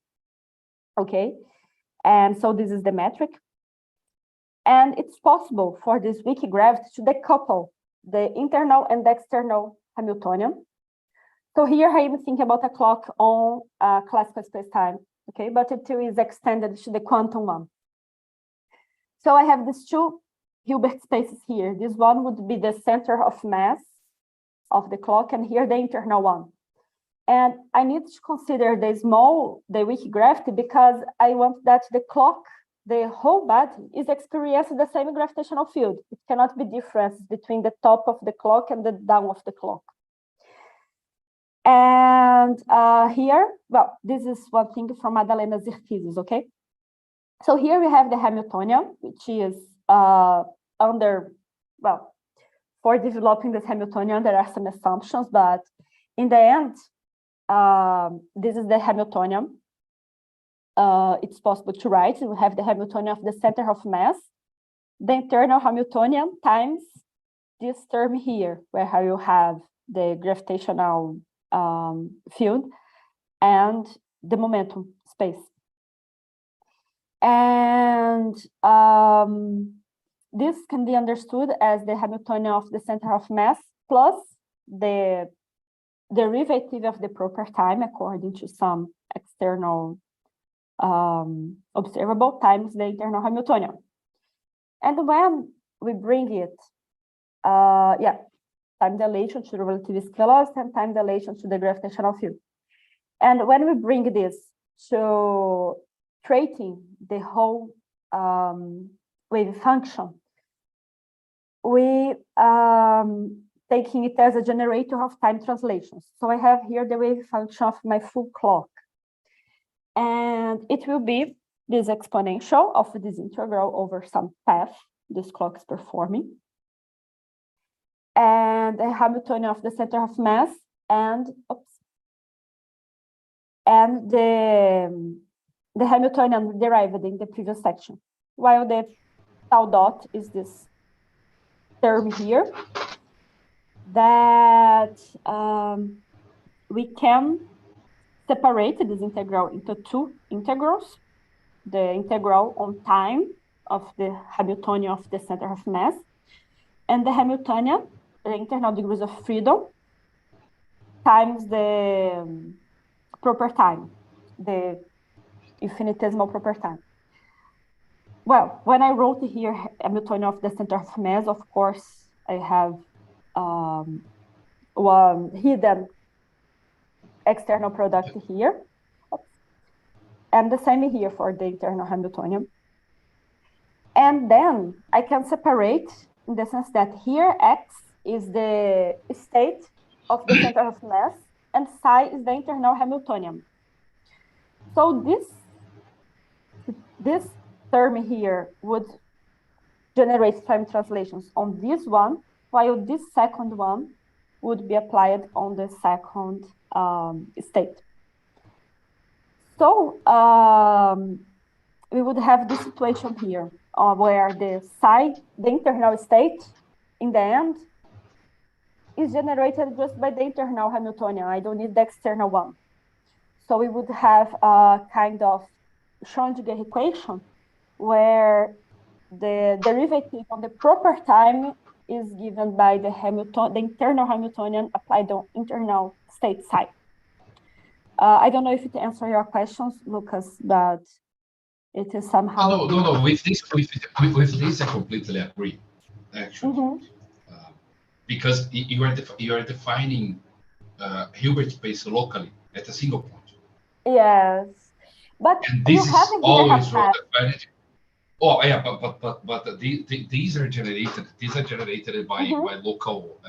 [SPEAKER 1] Okay, and so this is the metric. And it's possible for this weak gravity to decouple the internal and the external Hamiltonian. So here I am thinking about a clock on classical spacetime, okay, but it is extended to the quantum one. So I have these two Hilbert spaces here. This one would be the center of mass of the clock, and here the internal one. And I need to consider the weak gravity because I want that the clock, the whole body, is experiencing the same gravitational field. It cannot be difference between the top of the clock and the down of the clock. And here, well, this is one thing from Madalena's thesis, okay? So here we have the Hamiltonian, which is for developing this Hamiltonian, there are some assumptions, but in the end, this is the Hamiltonian. It's possible to write. We have the Hamiltonian of the center of mass, the internal Hamiltonian times this term here, where you have the gravitational field and the momentum space. And this can be understood as the Hamiltonian of the center of mass plus the derivative of the proper time according to some external observable times the internal Hamiltonian. And when we bring it, time dilation to the relativistic velocity and time dilation to the gravitational field. And when we bring this to treating the whole wave function, we taking it as a generator of time translations. So I have here the wave function of my full clock. And it will be this exponential of this integral over some path this clock is performing. And the Hamiltonian of the center of mass and the Hamiltonian derived in the previous section, while the tau dot is this term here that we can separate this integral into two integrals, the integral on time of the Hamiltonian of the center of mass, and the Hamiltonian, the internal degrees of freedom, times the proper time, the infinitesimal proper time. Well, when I wrote here Hamiltonian of the center of mass, of course, I have one hidden external product here. And the same here for the internal Hamiltonian. And then I can separate in the sense that here X is the state of the center of mass and psi is the internal Hamiltonian. So this term here would generate time translations on this one, while this second one would be applied on the second state. So we would have this situation here where the psi, the internal state, in the end, is generated just by the internal Hamiltonian. I don't need the external one. So we would have a kind of Schrödinger equation where the derivative on the proper time is given by the internal Hamiltonian applied on internal state psi. I don't know if it answers your questions, Lucas, but it is somehow.
[SPEAKER 3] No. With this, I completely agree, actually, because you are defining Hilbert space locally at a single point.
[SPEAKER 1] Yes, but
[SPEAKER 3] and this is always defined. Oh yeah, but these are generated. These are generated by local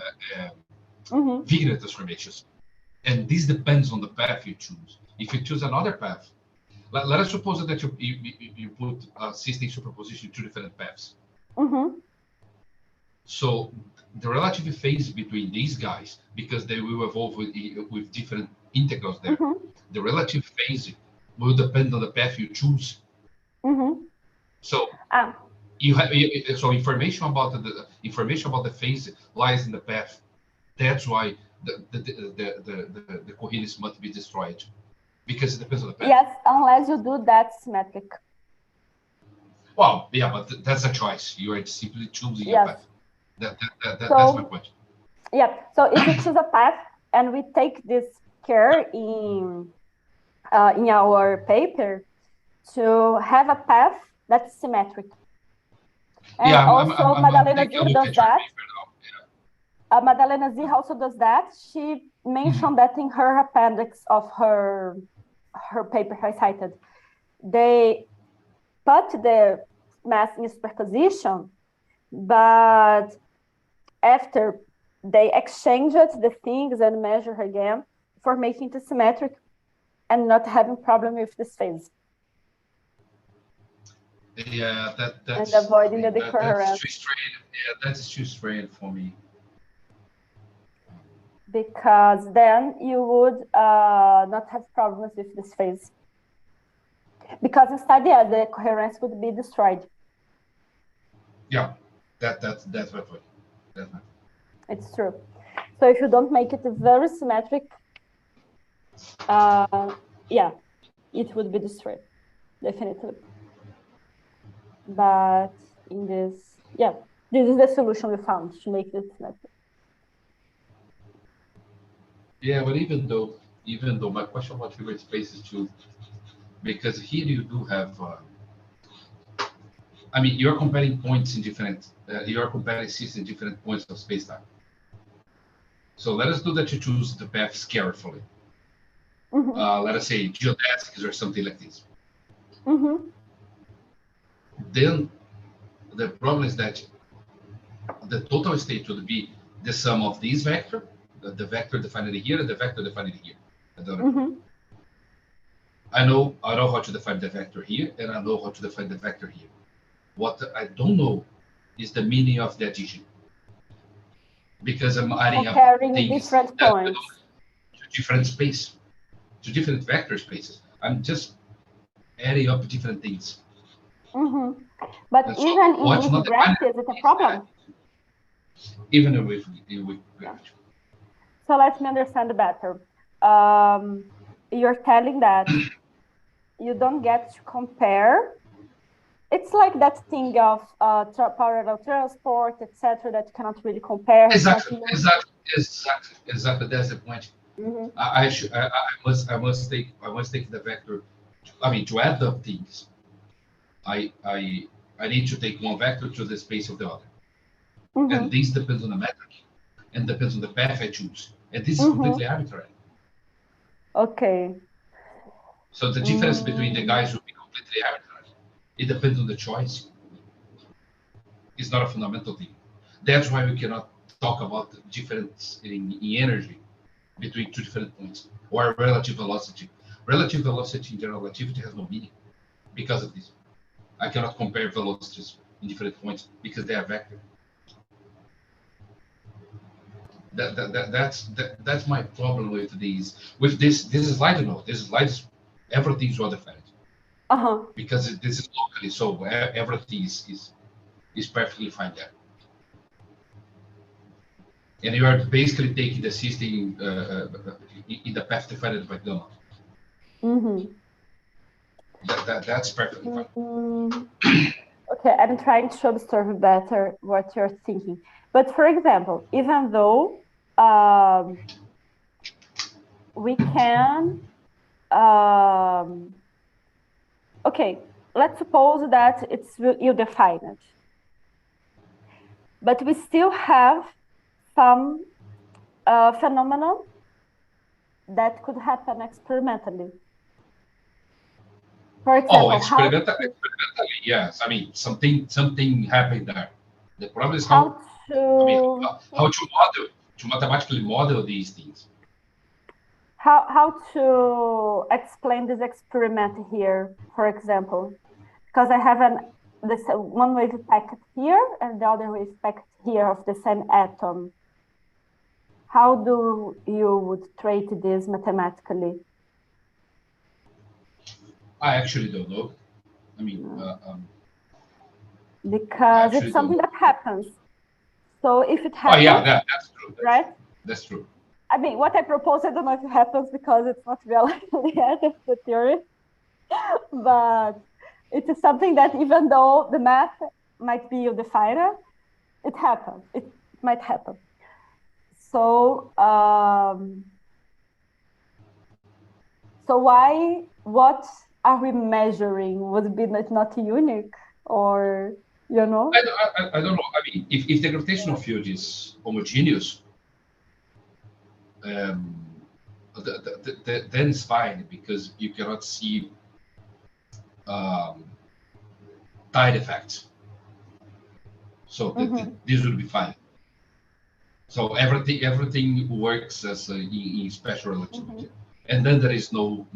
[SPEAKER 3] Wigner transformations, and this depends on the path you choose. If you choose another path, let us suppose that you put system superposition two different paths. So the relative phase between these guys, because they will evolve with different integrals there, the relative phase will depend on the path you choose. So you have information about the phase lies in the path. That's why the coherence must be destroyed, because it depends on the path.
[SPEAKER 1] Yes, unless you do that symmetric.
[SPEAKER 3] Well, yeah, but that's a choice. You are simply choosing a path. That's my point.
[SPEAKER 1] Yeah. So if you choose a path, and we take this care in our paper to have a path that's symmetric. And also Madalena Z does that. Madalena Z also does that. She mentioned that in her appendix of her paper I cited. They put the mass in superposition, but after they exchanged the things and measure again for making it symmetric and not having problem with this phase.
[SPEAKER 3] Yeah, that's
[SPEAKER 1] and avoiding the decoherence.
[SPEAKER 3] That's too straight. Yeah, that's too straight for me.
[SPEAKER 1] Because then you would not have problems with this phase. Because instead, yeah, the coherence would be destroyed.
[SPEAKER 3] Yeah, that's my point.
[SPEAKER 1] It's true. So if you don't make it very symmetric, yeah, it would be destroyed, definitely. But in this, yeah, this is the solution we found to make it symmetric.
[SPEAKER 3] Yeah, but even though my question about Hilbert space is too, because here you do have, I mean, you're comparing points in different, you're comparing systems in different points of space-time. So let us do that you choose the paths carefully. Let us say geodesics or something like this. Then the problem is that the total state would be the sum of these vector, the vector defined here, and the vector defined here. I know how to define the vector here, and I know how to define the vector here. What I don't know is the meaning of the addition, because I'm adding up things
[SPEAKER 1] different points
[SPEAKER 3] to different space, to different vector spaces. I'm just adding up different things.
[SPEAKER 1] But and even so, in graph, is it a problem?
[SPEAKER 3] Even with
[SPEAKER 1] So let me understand better. You're telling that you don't get to compare. It's like that thing of parallel transport, etc., that you cannot really compare.
[SPEAKER 3] Exactly. That's the point. I must take the vector. I mean, to add up things, I need to take one vector to the space of the other, and this depends on the metric, and depends on the path I choose, and this is completely arbitrary.
[SPEAKER 1] Okay.
[SPEAKER 3] So the difference between the guys will be completely arbitrary. It depends on the choice. It's not a fundamental thing. That's why we cannot talk about the difference in energy between two different points, or relative velocity. Relative velocity in general relativity has no meaning because of this. I cannot compare velocities in different points because they are vector. That's my problem with these. With this slide, you know, this slide is everything is well defined. Because this is locally, so everything is perfectly fine there. And you are basically taking the system in the path defined by gamma. That's perfectly fine.
[SPEAKER 1] Okay, I'm trying to observe better what you're thinking. But for example, even though we can, okay, let's suppose that it's ill-defined, but we still have some phenomenon that could happen experimentally. For example,
[SPEAKER 3] experimentally, yes. I mean, something happened there. The problem is how to mathematically model these things.
[SPEAKER 1] How to explain this experiment here, for example, because I have this one wave packet here and the other wave packet here of the same atom. How do you would treat this mathematically?
[SPEAKER 3] I actually don't know. I mean,
[SPEAKER 1] because it's something that happens. So if it happens,
[SPEAKER 3] that's true.
[SPEAKER 1] Right?
[SPEAKER 3] That's true.
[SPEAKER 1] I mean, what I propose, I don't know if it happens because it's not realized yet, it's the theory. But it is something that even though the math might be ill-defined, it happens. It might happen. So, what are we measuring? Would it be not unique, or, you know?
[SPEAKER 3] I don't know. I mean, if the gravitational field is homogeneous, then it's fine because you cannot see tide effects. So this would be fine. So everything works as in special relativity, and then there is no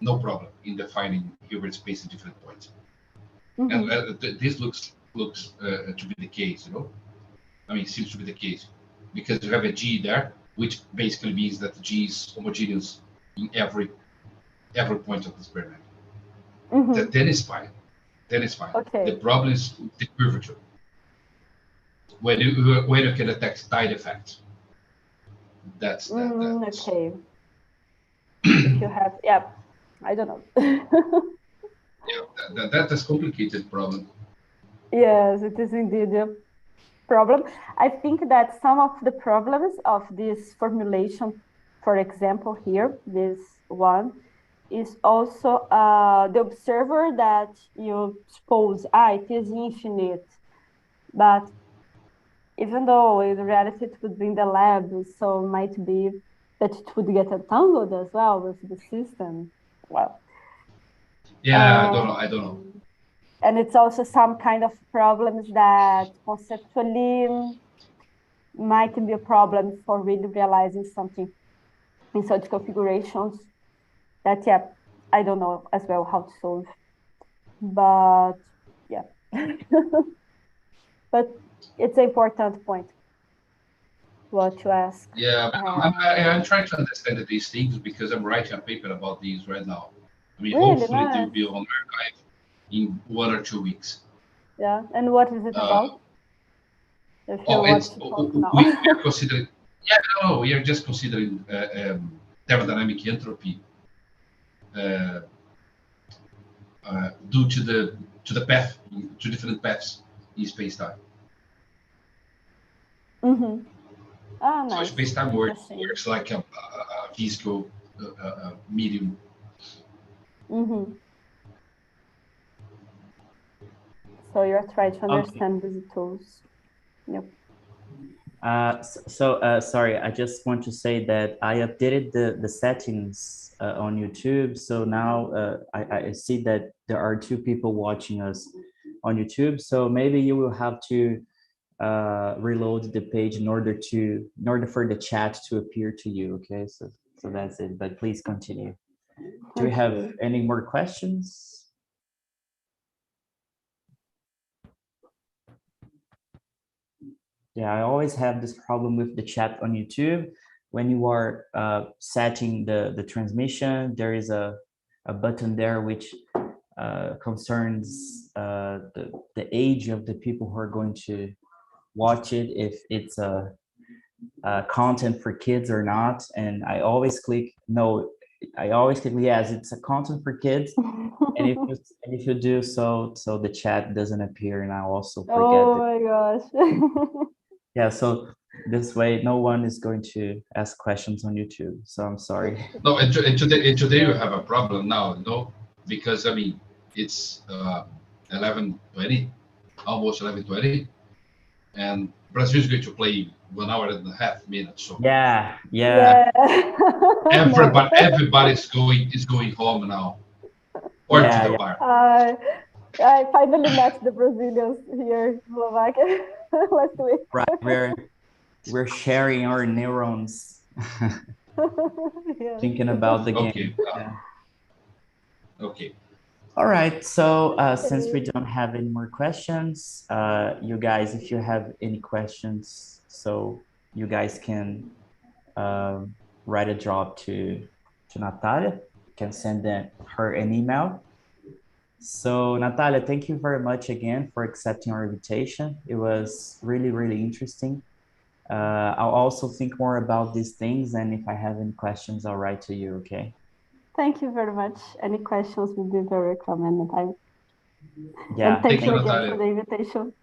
[SPEAKER 3] problem in defining Hilbert space in different points. And this looks to be the case, you know. I mean, it seems to be the case because you have a G there, which basically means that G is homogeneous in every point of the experiment. Then it's fine. Then it's fine.
[SPEAKER 1] Okay.
[SPEAKER 3] The problem is the curvature. When you can detect tide effect. That's
[SPEAKER 1] okay. If you have, I don't know.
[SPEAKER 3] That's a complicated problem.
[SPEAKER 1] Yes, it is indeed a problem. I think that some of the problems of this formulation, for example, here, this one, is also the observer that you suppose, it is infinite, but even though in reality it would be in the lab, so might be that it would get entangled as well with the system. Well,
[SPEAKER 3] yeah, I don't know.
[SPEAKER 1] And it's also some kind of problems that conceptually might be a problem for really realizing something in such configurations that, I don't know as well how to solve. But yeah, but it's an important point what you ask.
[SPEAKER 3] Yeah, I'm trying to understand these things because I'm writing a paper about these right now. I mean,
[SPEAKER 1] really
[SPEAKER 3] hopefully
[SPEAKER 1] nice.
[SPEAKER 3] they'll be on archive in 1 or 2 weeks.
[SPEAKER 1] Yeah, and what is it about? If you want to talk now.
[SPEAKER 3] We are considering. Yeah, no, we are just considering thermodynamic entropy due to the path, to different paths in space-time.
[SPEAKER 1] Nice.
[SPEAKER 3] So space-time works like a physical medium.
[SPEAKER 1] So you're trying to understand these tools. Yep.
[SPEAKER 2] Sorry, I just want to say that I updated the settings on YouTube. So now I see that there are 2 people watching us on YouTube. So maybe you will have to reload the page in order for the chat to appear to you. Okay, so that's it. But please continue. Do we have any more questions? Yeah, I always have this problem with the chat on YouTube. When you are setting the transmission, there is a button there which concerns the age of the people who are going to watch it, if it's a content for kids or not. And I always click no. I always click yes, it's a content for kids. And if you do so the chat doesn't appear, and I also forget
[SPEAKER 1] Oh
[SPEAKER 2] it.
[SPEAKER 1] my gosh.
[SPEAKER 2] Yeah, so this way no one is going to ask questions on YouTube. So I'm sorry.
[SPEAKER 3] No, and today you have a problem now, no? Because I mean, it's 11:20, almost 11:20, and Brazil is going to play 1 hour and a half minutes. So
[SPEAKER 2] Yeah.
[SPEAKER 3] everybody is going home now, or to the bar.
[SPEAKER 1] I finally met the Brazilians here in Slovak last week.
[SPEAKER 2] Right, we're sharing our neurons.
[SPEAKER 1] Yeah.
[SPEAKER 2] Thinking about the
[SPEAKER 3] Okay.
[SPEAKER 2] game. Yeah.
[SPEAKER 3] Okay.
[SPEAKER 2] All right, so since we don't have any more questions, you guys, if you have any questions, so you guys can write a job to Natalia. You can send her an email. So Natalia, thank you very much again for accepting our invitation. It was really, really interesting. I'll also think more about these things, and if I have any questions, I'll write to you, okay?
[SPEAKER 1] Thank you very much. Any questions would be very welcome anytime.
[SPEAKER 2] Yeah.
[SPEAKER 1] And thank you again
[SPEAKER 3] Natalia.
[SPEAKER 1] for the invitation.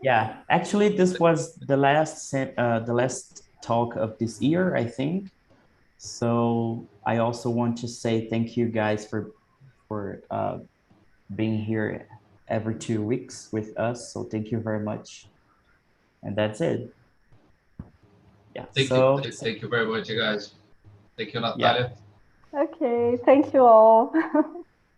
[SPEAKER 2] Yeah, actually, this was the last talk of this year, I think. So I also want to say thank you guys for being here every 2 weeks with us. So thank you very much, and that's it. Yeah.
[SPEAKER 3] Thank you very much, you guys. Thank you, Natalia.
[SPEAKER 1] Okay, thank you all.